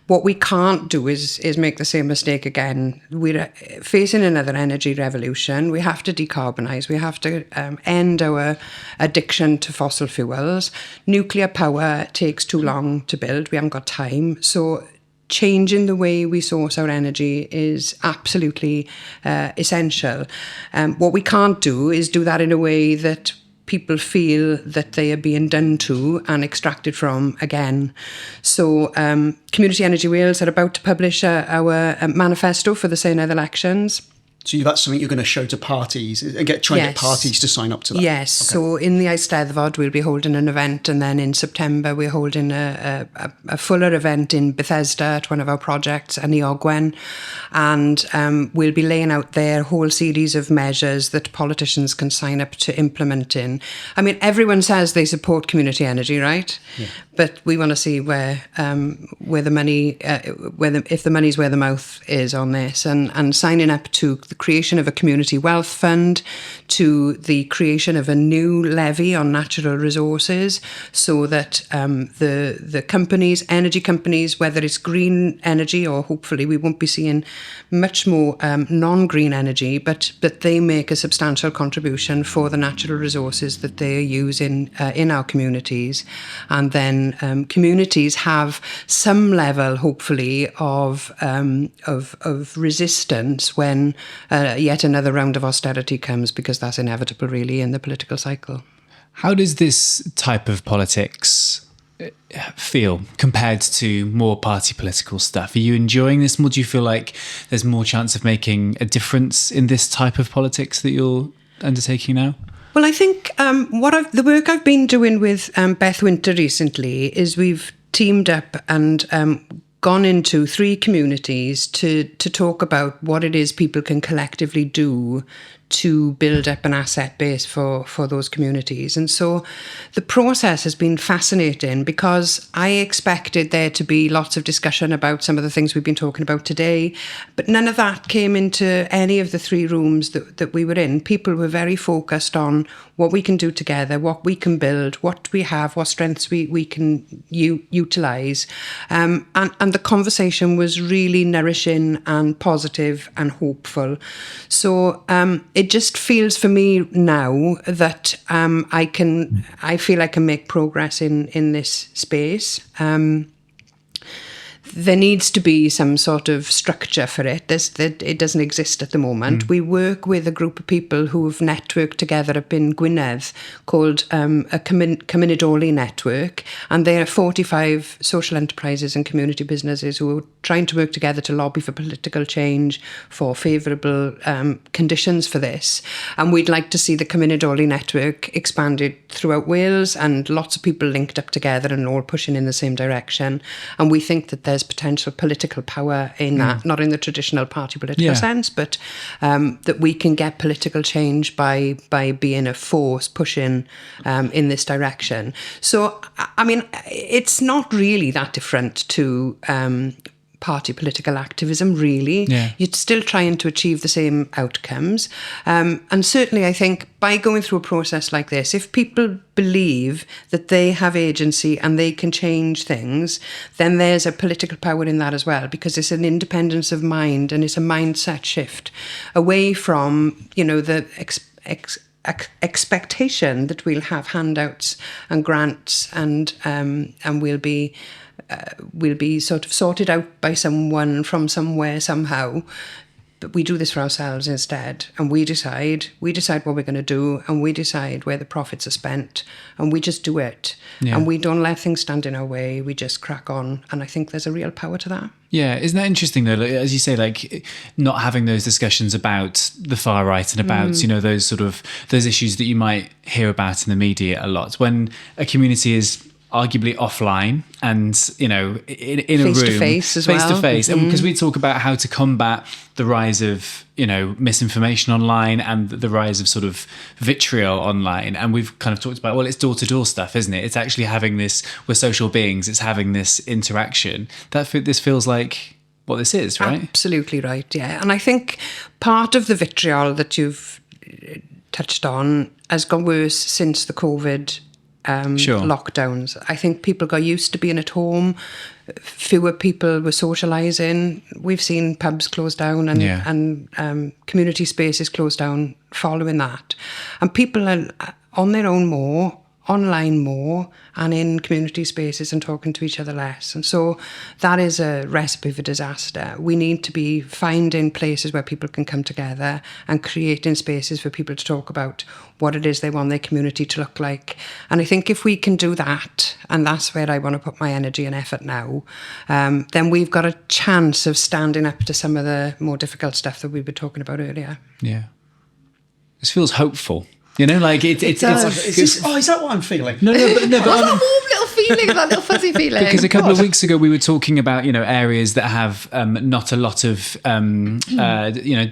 Speaker 4: What we can't do is make the same mistake again. We're facing another energy revolution. We have to decarbonise. We have to end our addiction to fossil fuels. Nuclear power takes too long to build. We haven't got time. So changing the way we source our energy is absolutely essential. What we can't do is do that in a way that people feel that they are being done to and extracted from again. So Community Energy Wales are about to publish our manifesto for the Senedd elections.
Speaker 3: So that's something you're going to show to parties and try and get parties to sign up to that?
Speaker 4: Yes. Okay. So in the Eisteddfod, we'll be holding an event, and then in September, we're holding a fuller event in Bethesda at one of our projects, in Owen, and we'll be laying out there a whole series of measures that politicians can sign up to implement in. I mean, everyone says they support community energy, right? Yeah. But we want to see where the money, if the money's where the mouth is on this, and signing up to the creation of a community wealth fund, to the creation of a new levy on natural resources, so that the companies, energy companies, whether it's green energy or hopefully we won't be seeing much more non-green energy, but they make a substantial contribution for the natural resources that they use in our communities, and then communities have some level, hopefully, of resistance when yet another round of austerity comes, because that's inevitable, really, in the political cycle.
Speaker 1: How does this type of politics feel compared to more party political stuff? Are you enjoying this more? Do you feel like there's more chance of making a difference in this type of politics that you're undertaking now?
Speaker 4: Well, I think the work I've been doing with Beth Winter recently is we've teamed up and gone into 3 communities to talk about what it is people can collectively do to build up an asset base for those communities. And so the process has been fascinating, because I expected there to be lots of discussion about some of the things we've been talking about today, but none of that came into any of the 3 rooms that we were in. People were very focused on what we can do together, what we can build, what we have, what strengths we can utilise. And the conversation was really nourishing and positive and hopeful. So it just feels for me now that I feel I can make progress in this space. There needs to be some sort of structure for it. It doesn't exist at the moment. We work with a group of people who have networked together up in Gwynedd called a Cymunedoli network, and there are 45 social enterprises and community businesses who are trying to work together to lobby for political change, for favourable conditions for this. And we'd like to see the Cymunedoli network expanded throughout Wales, and lots of people linked up together and all pushing in the same direction. And we think that there's potential political power in that, not in the traditional party political sense, but that we can get political change by being a force pushing in this direction. So, I mean, it's not really that different to party political activism, really. Yeah. You're still trying to achieve the same outcomes. And certainly, I think, by going through a process like this, if people believe that they have agency and they can change things, then there's a political power in that as well, because it's an independence of mind and it's a mindset shift away from, the expectation that we'll have handouts and grants and we'll be sort of sorted out by someone from somewhere somehow. But we do this for ourselves instead, and we decide what we're going to do, and we decide where the profits are spent, and we just do it. Yeah. And we don't let things stand in our way. We just crack on, and I think there's a real power to that.
Speaker 1: Yeah, isn't that interesting though? Like, as you say, like not having those discussions about the far right and about those issues that you might hear about in the media a lot. When a community is arguably offline and, in a room.
Speaker 4: Face-to-face as well.
Speaker 1: Face-to-face. And because we talk about how to combat the rise of, misinformation online and the rise of sort of vitriol online. And we've kind of talked about, well, it's door-to-door stuff, isn't it? It's actually having this, we're social beings, it's having this interaction. This feels like what this is, right?
Speaker 4: Absolutely right, yeah. And I think part of the vitriol that you've touched on has gone worse since the COVID lockdowns. I think people got used to being at home. Fewer people were socialising. We've seen pubs close down and community spaces close down following that. And people are on their own more, online more, and in community spaces and talking to each other less. And so that is a recipe for disaster. We need to be finding places where people can come together and creating spaces for people to talk about what it is they want their community to look like. And I think if we can do that, and that's where I want to put my energy and effort now, then we've got a chance of standing up to some of the more difficult stuff that we were talking about earlier.
Speaker 1: Yeah. This feels hopeful. It's
Speaker 3: is that what I'm feeling?
Speaker 1: No, but
Speaker 2: that warm little feeling, that little fuzzy feeling.
Speaker 1: Because a couple of weeks ago we were talking about, areas that have not a lot of,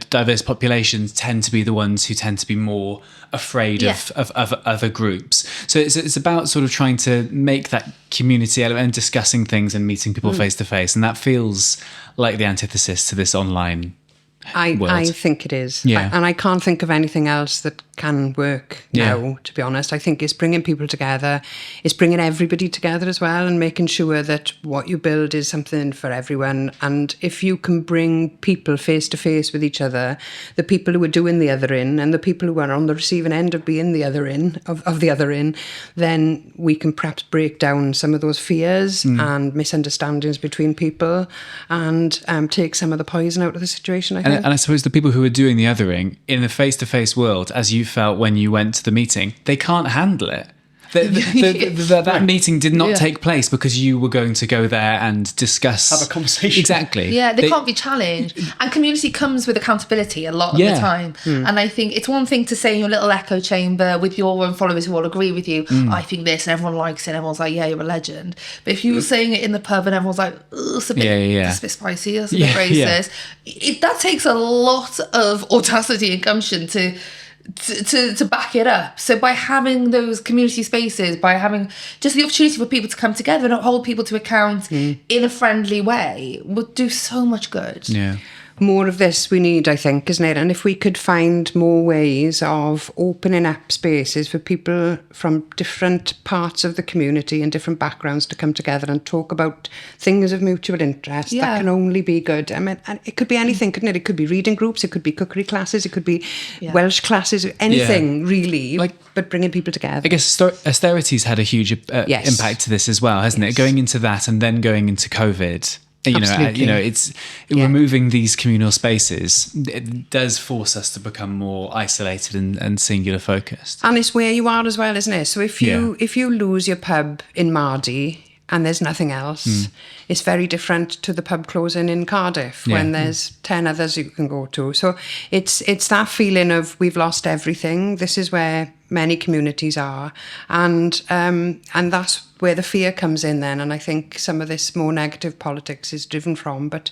Speaker 1: diverse populations tend to be the ones who tend to be more afraid of other groups. So it's about sort of trying to make that community element and discussing things and meeting people face to face. And that feels like the antithesis to this online world.
Speaker 4: I think it is.
Speaker 1: Yeah.
Speaker 4: And I can't think of anything else that can work now, to be honest. I think it's bringing people together. It's bringing everybody together as well and making sure that what you build is something for everyone. And if you can bring people face to face with each other, the people who are doing the other in and the people who are on the receiving end of being the other in, of the other in, then we can perhaps break down some of those fears and misunderstandings between people and take some of the poison out of the situation, I think.
Speaker 1: And I suppose the people who are doing the othering in the face-to-face world, as you felt when you went to the meeting, they can't handle it. That meeting did not take place because you were going to go there and discuss...
Speaker 3: Have a conversation.
Speaker 1: Exactly.
Speaker 2: Yeah, they can't be challenged. And community comes with accountability a lot of the time. And I think it's one thing to say in your little echo chamber with your own followers who all agree with you, I think this, and everyone likes it, and everyone's like, yeah, you're a legend. But if you were saying it in the pub and everyone's like, it's a bit, that's a bit spicy, that's a bit racist, that takes a lot of audacity and gumption to back it up. So by having those community spaces, by having just the opportunity for people to come together and hold people to account in a friendly way, would do so much good.
Speaker 1: Yeah.
Speaker 4: More of this we need, I think, isn't it? And if we could find more ways of opening up spaces for people from different parts of the community and different backgrounds to come together and talk about things of mutual interest, that can only be good. I mean, and it could be anything, couldn't it? It could be reading groups, it could be cookery classes, it could be Welsh classes, anything really, but bringing people together.
Speaker 1: I guess austerity's had a huge impact to this as well, hasn't it? Going into that and then going into COVID. It's removing these communal spaces. It does force us to become more isolated and singular focused.
Speaker 4: And it's where you are as well, isn't it? So if you lose your pub in Mardy and there's nothing else, it's very different to the pub closing in Cardiff when there's 10 others you can go to. So it's that feeling of we've lost everything. This is where many communities are, and that's where the fear comes in then. And I think some of this more negative politics is driven from. But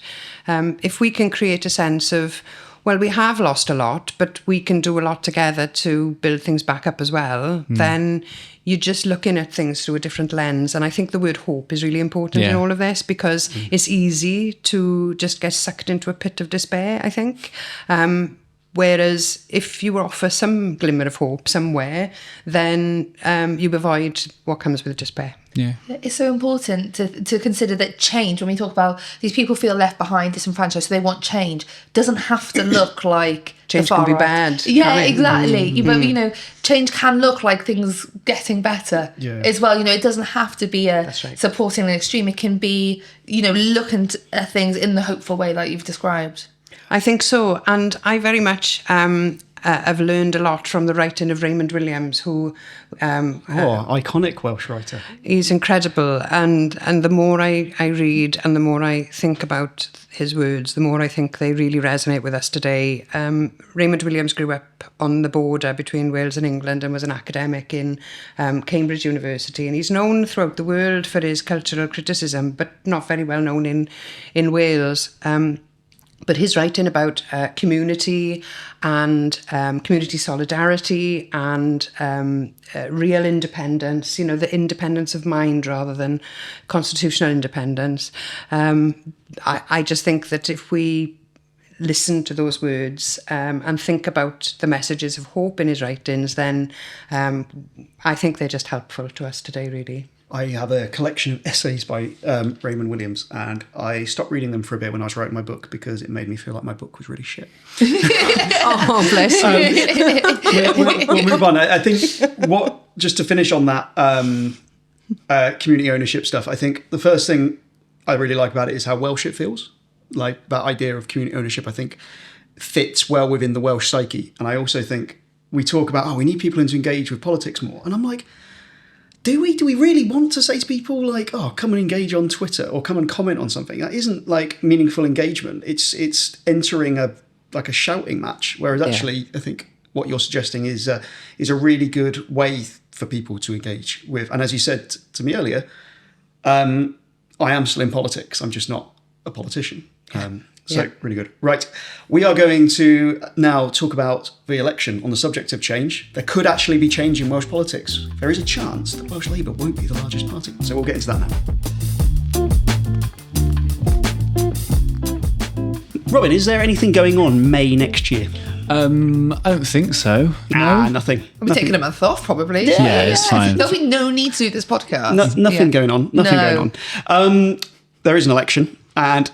Speaker 4: if we can create a sense of, well, we have lost a lot, but we can do a lot together to build things back up as well, then you're just looking at things through a different lens. And I think the word hope is really important in all of this, because it's easy to just get sucked into a pit of despair, I think. Whereas if you offer some glimmer of hope somewhere, then you avoid what comes with despair.
Speaker 1: Yeah.
Speaker 2: It's so important to consider that change, when we talk about these people feel left behind, disenfranchised, so they want change, doesn't have to look like
Speaker 4: change can be bad.
Speaker 2: Yeah, exactly. But, change can look like things getting better as well. It doesn't have to be supporting an extreme. It can be, looking at things in the hopeful way that you've described.
Speaker 4: I think so. And I very much I've learned a lot from the writing of Raymond Williams, who
Speaker 3: iconic Welsh writer.
Speaker 4: he's incredible. And the more I read and the more I think about his words, the more I think they really resonate with us today. Raymond Williams grew up on the border between Wales and England and was an academic in Cambridge University. And he's known throughout the world for his cultural criticism, but not very well known in Wales. But his writing about community and community solidarity and real independence, the independence of mind rather than constitutional independence. I just think that if we listen to those words and think about the messages of hope in his writings, then I think they're just helpful to us today, really.
Speaker 3: I have a collection of essays by Raymond Williams, and I stopped reading them for a bit when I was writing my book because it made me feel like my book was really shit.
Speaker 4: Oh, bless you.
Speaker 3: We'll move on. I think just to finish on that community ownership stuff, I think the first thing I really like about it is how Welsh it feels. Like that idea of community ownership, I think fits well within the Welsh psyche. And I also think we talk about, we need people to engage with politics more. And I'm like, do we really want to say to people like, come and engage on Twitter or come and comment on something? That isn't like meaningful engagement. It's entering a shouting match. Whereas actually, I think what you're suggesting is a really good way for people to engage with. And as you said to me earlier, I am still in politics. I'm just not a politician. Really good. Right. We are going to now talk about the election on the subject of change. There could actually be change in Welsh politics. There is a chance that Welsh Labour won't be the largest party. So we'll get into that now. Robin, is there anything going on May next year?
Speaker 1: I don't think so. No,
Speaker 3: nothing.
Speaker 2: We'll be taking a month off, probably.
Speaker 1: Yeah, it's fine.
Speaker 2: There'll be no need to do this podcast.
Speaker 3: Nothing going on. Nothing going on. There is an election, and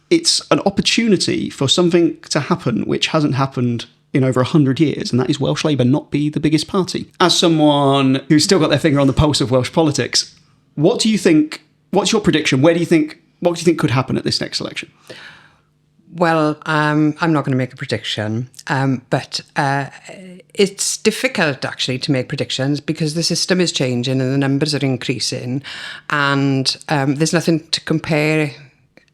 Speaker 3: it's an opportunity for something to happen which hasn't happened in over 100 years, and that is Welsh Labour not be the biggest party. As someone who's still got their finger on the pulse of Welsh politics, what do you think? What's your prediction? What do you think could happen at this next election?
Speaker 4: Well, I'm not going to make a prediction, but it's difficult actually to make predictions because the system is changing and the numbers are increasing, and there's nothing to compare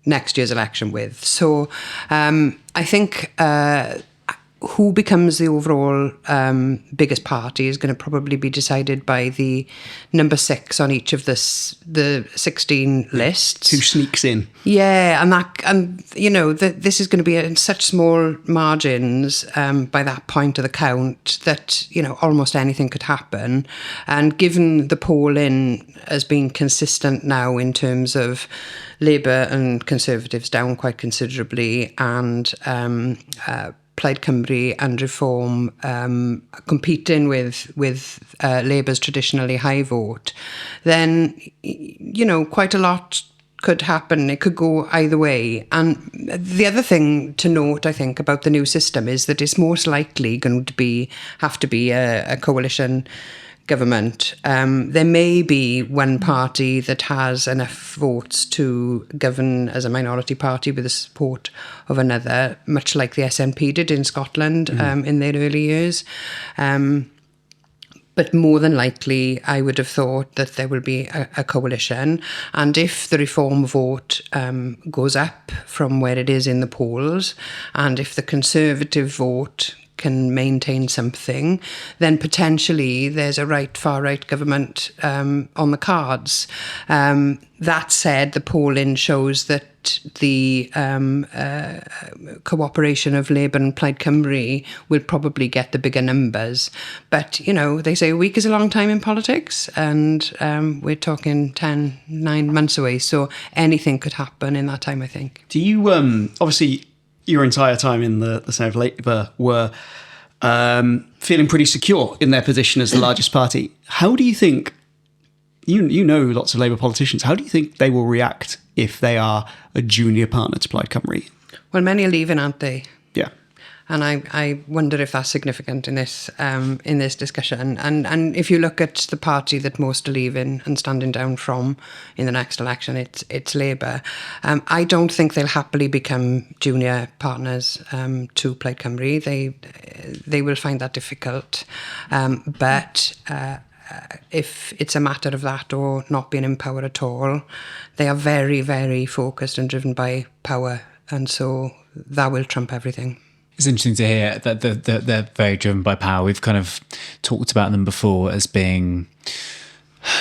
Speaker 4: next year's election with. So I think who becomes the overall biggest party is going to probably be decided by the number 6 on each of the 16 lists.
Speaker 3: Who sneaks in?
Speaker 4: Yeah, and this is going to be in such small margins by that point of the count that almost anything could happen. And given the polling as being consistent now in terms of Labour and Conservatives down quite considerably, and Plaid Cymru and Reform competing with Labour's traditionally high vote, then quite a lot could happen. It could go either way. And the other thing to note, I think, about the new system is that it's most likely going to have to be a coalition government. There may be one party that has enough votes to govern as a minority party with the support of another, much like the SNP did in Scotland in their early years. But more than likely, I would have thought that there will be a coalition. And if the Reform vote goes up from where it is in the polls, and if the Conservative vote can maintain something, then potentially there's a far-right government on the cards. That said, the polling shows that the cooperation of Labour and Plaid Cymru will probably get the bigger numbers. But, they say a week is a long time in politics, and we're talking 9 months away, so anything could happen in that time, I think.
Speaker 3: Do you, obviously, your entire time in the Senedd Labour were feeling pretty secure in their position as the largest party. How do you think, you know lots of Labour politicians, how do you think they will react if they are a junior partner to Plaid Cymru?
Speaker 4: Well, many are leaving, aren't they?
Speaker 3: Yeah.
Speaker 4: And I wonder if that's significant in this discussion. And if you look at the party that most are leaving and standing down from in the next election, it's Labour. I don't think they'll happily become junior partners to Plaid Cymru. They will find that difficult. But if it's a matter of that or not being in power at all, they are very, very focused and driven by power. And so that will trump everything.
Speaker 1: It's interesting to hear that they're very driven by power. We've kind of talked about them before as being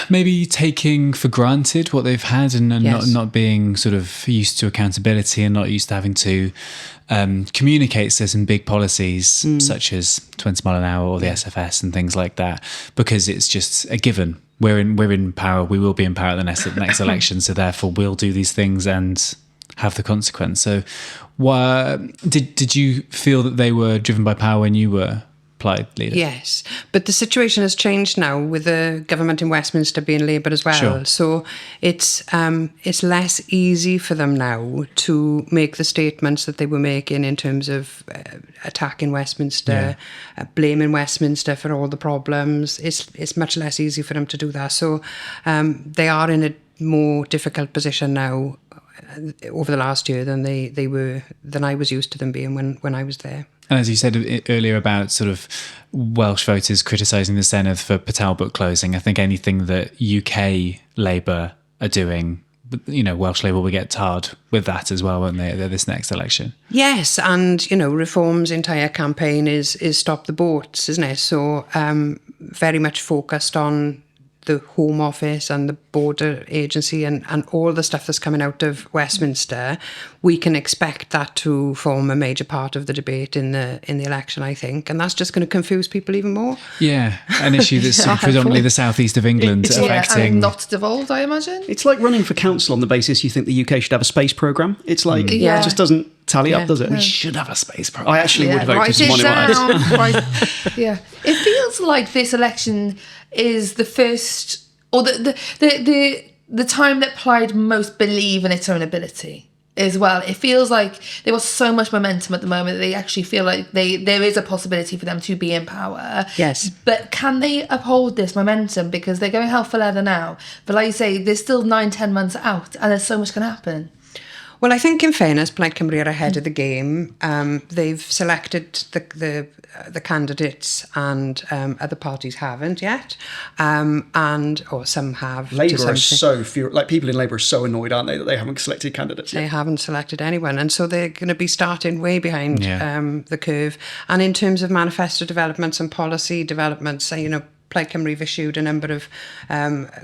Speaker 1: maybe taking for granted what they've had and
Speaker 4: Yes.
Speaker 1: not being sort of used to accountability and not used to having to communicate certain big policies such as 20 mile an hour or the SFS and things like that, because it's just a given. We're in power. We will be in power at the next election. So therefore we'll do these things and have the consequence. So did you feel that they were driven by power when you were Plaid leader?
Speaker 4: Yes, but the situation has changed now with the government in Westminster being Labour as well.
Speaker 1: Sure.
Speaker 4: So it's less easy for them now to make the statements that they were making in terms of attacking Westminster, blaming Westminster for all the problems. It's much less easy for them to do that. So they are in a more difficult position now over the last year than I was used to them being when I was there.
Speaker 1: And as you said earlier about sort of Welsh voters criticising the Senedd for Patel book closing, I think anything that UK Labour are doing, Welsh Labour will get tarred with that as well, won't they, at this next election?
Speaker 4: Yes, and Reform's entire campaign is stop the boats, isn't it? So very much focused on the Home Office and the Border Agency and all the stuff that's coming out of Westminster. We can expect that to form a major part of the debate in the election, I think, and that's just going to confuse people even more.
Speaker 1: Yeah, an issue that's predominantly the southeast of England affecting.
Speaker 2: And not devolved, I imagine.
Speaker 3: It's like running for council on the basis you think the UK should have a space programme. It's like, it just doesn't tally up, does it?
Speaker 1: We should have a space program.
Speaker 3: I actually would vote for
Speaker 2: Write it
Speaker 3: someone who has.
Speaker 2: down. Yeah, it feels like this election is the first, or the time that Plaid most believe in its own ability as well. It feels like there was so much momentum at the moment that they actually feel like there is a possibility for them to be in power.
Speaker 4: Yes.
Speaker 2: But can they uphold this momentum? Because they're going hell for leather now. But like you say, there's still 9-10 months out and there's so much can happen.
Speaker 4: Well, I think in fairness, Plaid Cymru are ahead of the game. They've selected the candidates and other parties haven't yet. Or some have.
Speaker 3: Labour are so few, like people in Labour are so annoyed, aren't they, that they haven't selected candidates yet?
Speaker 4: They haven't selected anyone. And so they're going to be starting way behind the curve. And in terms of manifesto developments and policy developments, Plaid Cymru have issued a number of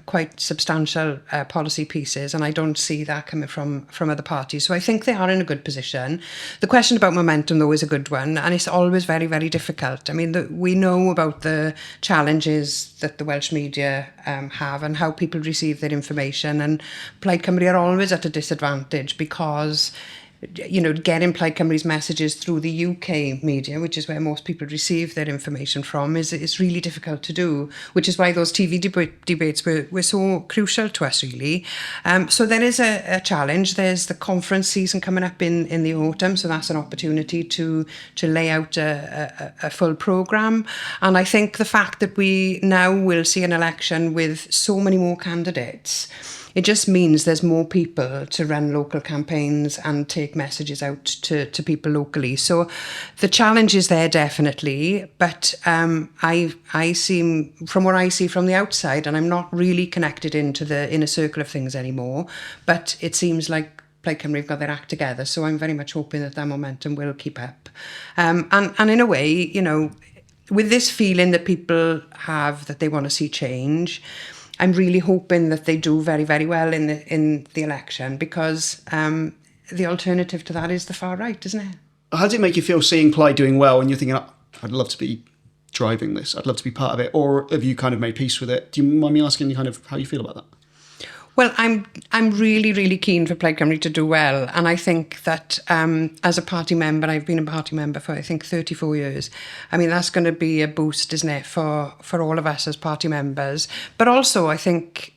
Speaker 4: quite substantial policy pieces, and I don't see that coming from other parties. So I think they are in a good position. The question about momentum, though, is a good one, and it's always very, very difficult. I mean, we know about the challenges that the Welsh media have and how people receive their information, and Plaid Cymru are always at a disadvantage because getting Plaid Cymru's messages through the UK media, which is where most people receive their information from, is really difficult to do, which is why those TV debates were so crucial to us, really. So there is a challenge. There's the conference season coming up in the autumn, so that's an opportunity to lay out a full programme. And I think the fact that we now will see an election with so many more candidates, it just means there's more people to run local campaigns and take messages out to people locally. So the challenge is there definitely, but I see, from what I see from the outside, and I'm not really connected into the inner circle of things anymore, but it seems like Plaid Cymru have got their act together. So I'm very much hoping that momentum will keep up. And in a way, with this feeling that people have that they want to see change, I'm really hoping that they do very, very well in the election, because the alternative to that is the far right, isn't it?
Speaker 3: How does it make you feel seeing Plaid doing well and you're thinking, I'd love to be driving this, I'd love to be part of it? Or have you kind of made peace with it? Do you mind me asking you kind of how you feel about that?
Speaker 4: Well, I'm really, really keen for Plaid Cymru to do well. And I think that as a party member, I've been a party member for, I think, 34 years. I mean, that's going to be a boost, isn't it, for all of us as party members. But also, I think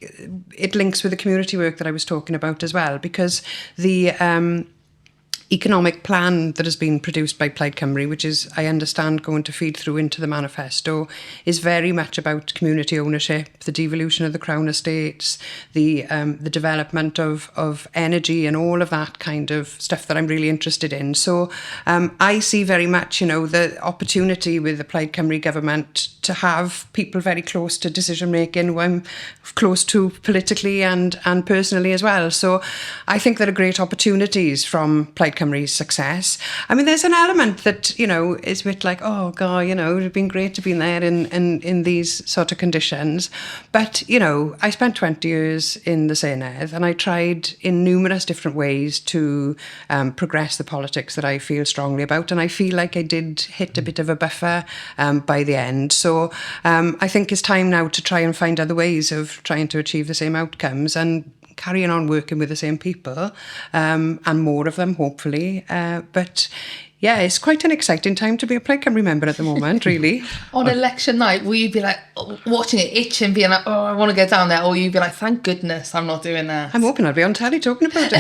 Speaker 4: it links with the community work that I was talking about as well, because the economic plan that has been produced by Plaid Cymru, which is, I understand, going to feed through into the manifesto, is very much about community ownership, the devolution of the Crown estates, the development of energy and all of that kind of stuff that I'm really interested in. So I see very much, the opportunity with the Plaid Cymru government to have people very close to decision making, who I'm close to politically and personally as well. So I think there are great opportunities from Plaid Cymru's success. I mean, there's an element that, is a bit like, oh God, it would have been great to be there in these sort of conditions. But, I spent 20 years in the Senedd, and I tried in numerous different ways to progress the politics that I feel strongly about. And I feel like I did hit a bit of a buffer by the end. So I think it's time now to try and find other ways of trying to achieve the same outcomes and carrying on working with the same people, and more of them, hopefully. But yeah, it's quite an exciting time to be a Plaid Cymru member at the moment, really.
Speaker 2: On election night, will you be like watching it, itching, being like, oh, I want to go down there? Or you'd be like, thank goodness I'm not doing that?
Speaker 4: I'm hoping I'll be on telly talking about it.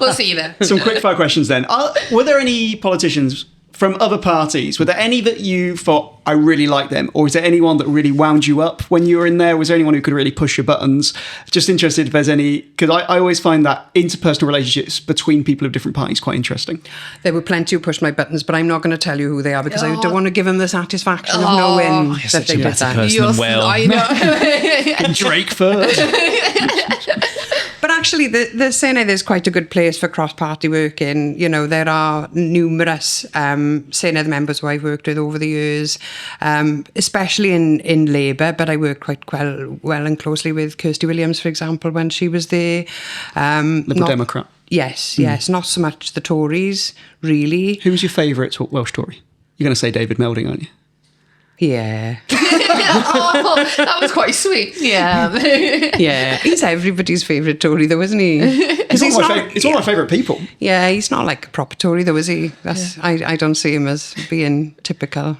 Speaker 2: We'll see you there.
Speaker 3: Some quick fire questions then. Were there any politicians from other parties? Were there any that you thought, I really like them? Or is there anyone that really wound you up when you were in there? Was there anyone who could really push your buttons? Just interested if there's any, because I always find that interpersonal relationships between people of different parties quite interesting.
Speaker 4: There were plenty who pushed my buttons, but I'm not going to tell you who they are because I don't want to give them the satisfaction of knowing that they did that.
Speaker 2: I know.
Speaker 3: And Drake first.
Speaker 4: But actually, the Senedd is quite a good place for cross-party working. There are numerous Senedd members who I've worked with over the years, especially in Labour, but I worked quite well and closely with Kirsty Williams, for example, when she was the
Speaker 3: Liberal Democrat.
Speaker 4: Yes, not so much the Tories, really.
Speaker 3: Who was your favourite Welsh Tory? You're going to say David Melding, aren't you?
Speaker 4: Yeah.
Speaker 2: Oh, that was quite sweet. Yeah.
Speaker 4: Yeah, he's everybody's favourite Tory though, isn't he?
Speaker 3: It's one of my favourite people.
Speaker 4: Yeah, he's not like a proper Tory though, is he? I don't see him as being typical.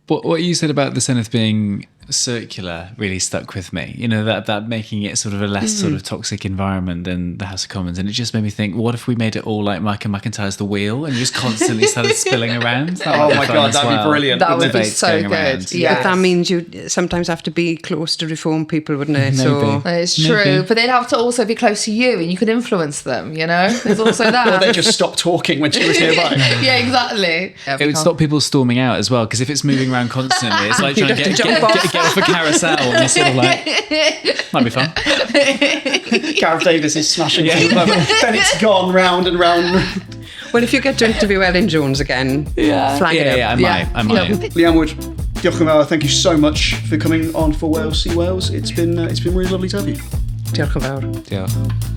Speaker 1: What you said about the Senedd being circular really stuck with me. That making it sort of a less sort of toxic environment than the House of Commons, and it just made me think, what if we made it all like Michael McIntyre's The Wheel and just constantly started spilling around?
Speaker 3: Oh my God, that'd be brilliant.
Speaker 2: That would be so good.
Speaker 4: Yeah, but that means you sometimes have to be close to reform people, wouldn't it? So
Speaker 2: it's true, but they'd have to also be close to you, and you could influence them. There's also that.
Speaker 3: Or they just stop talking when she was nearby.
Speaker 2: Yeah, exactly.
Speaker 1: It would stop people storming out as well, because if it's moving around constantly, it's like trying to get off a carousel. And you're sort of like, might be fun.
Speaker 3: Gareth Davis is smashing through them. Then it's gone round and round.
Speaker 4: Well, if you get to interview Ellen Jones again, flag it up.
Speaker 1: Yeah, I might.
Speaker 3: Leanne Wood, diolch yn fawr. Thank you so much for coming on for Wales See Wales. It's been really lovely to have you.
Speaker 4: Diolch yn fawr.
Speaker 1: Diolch.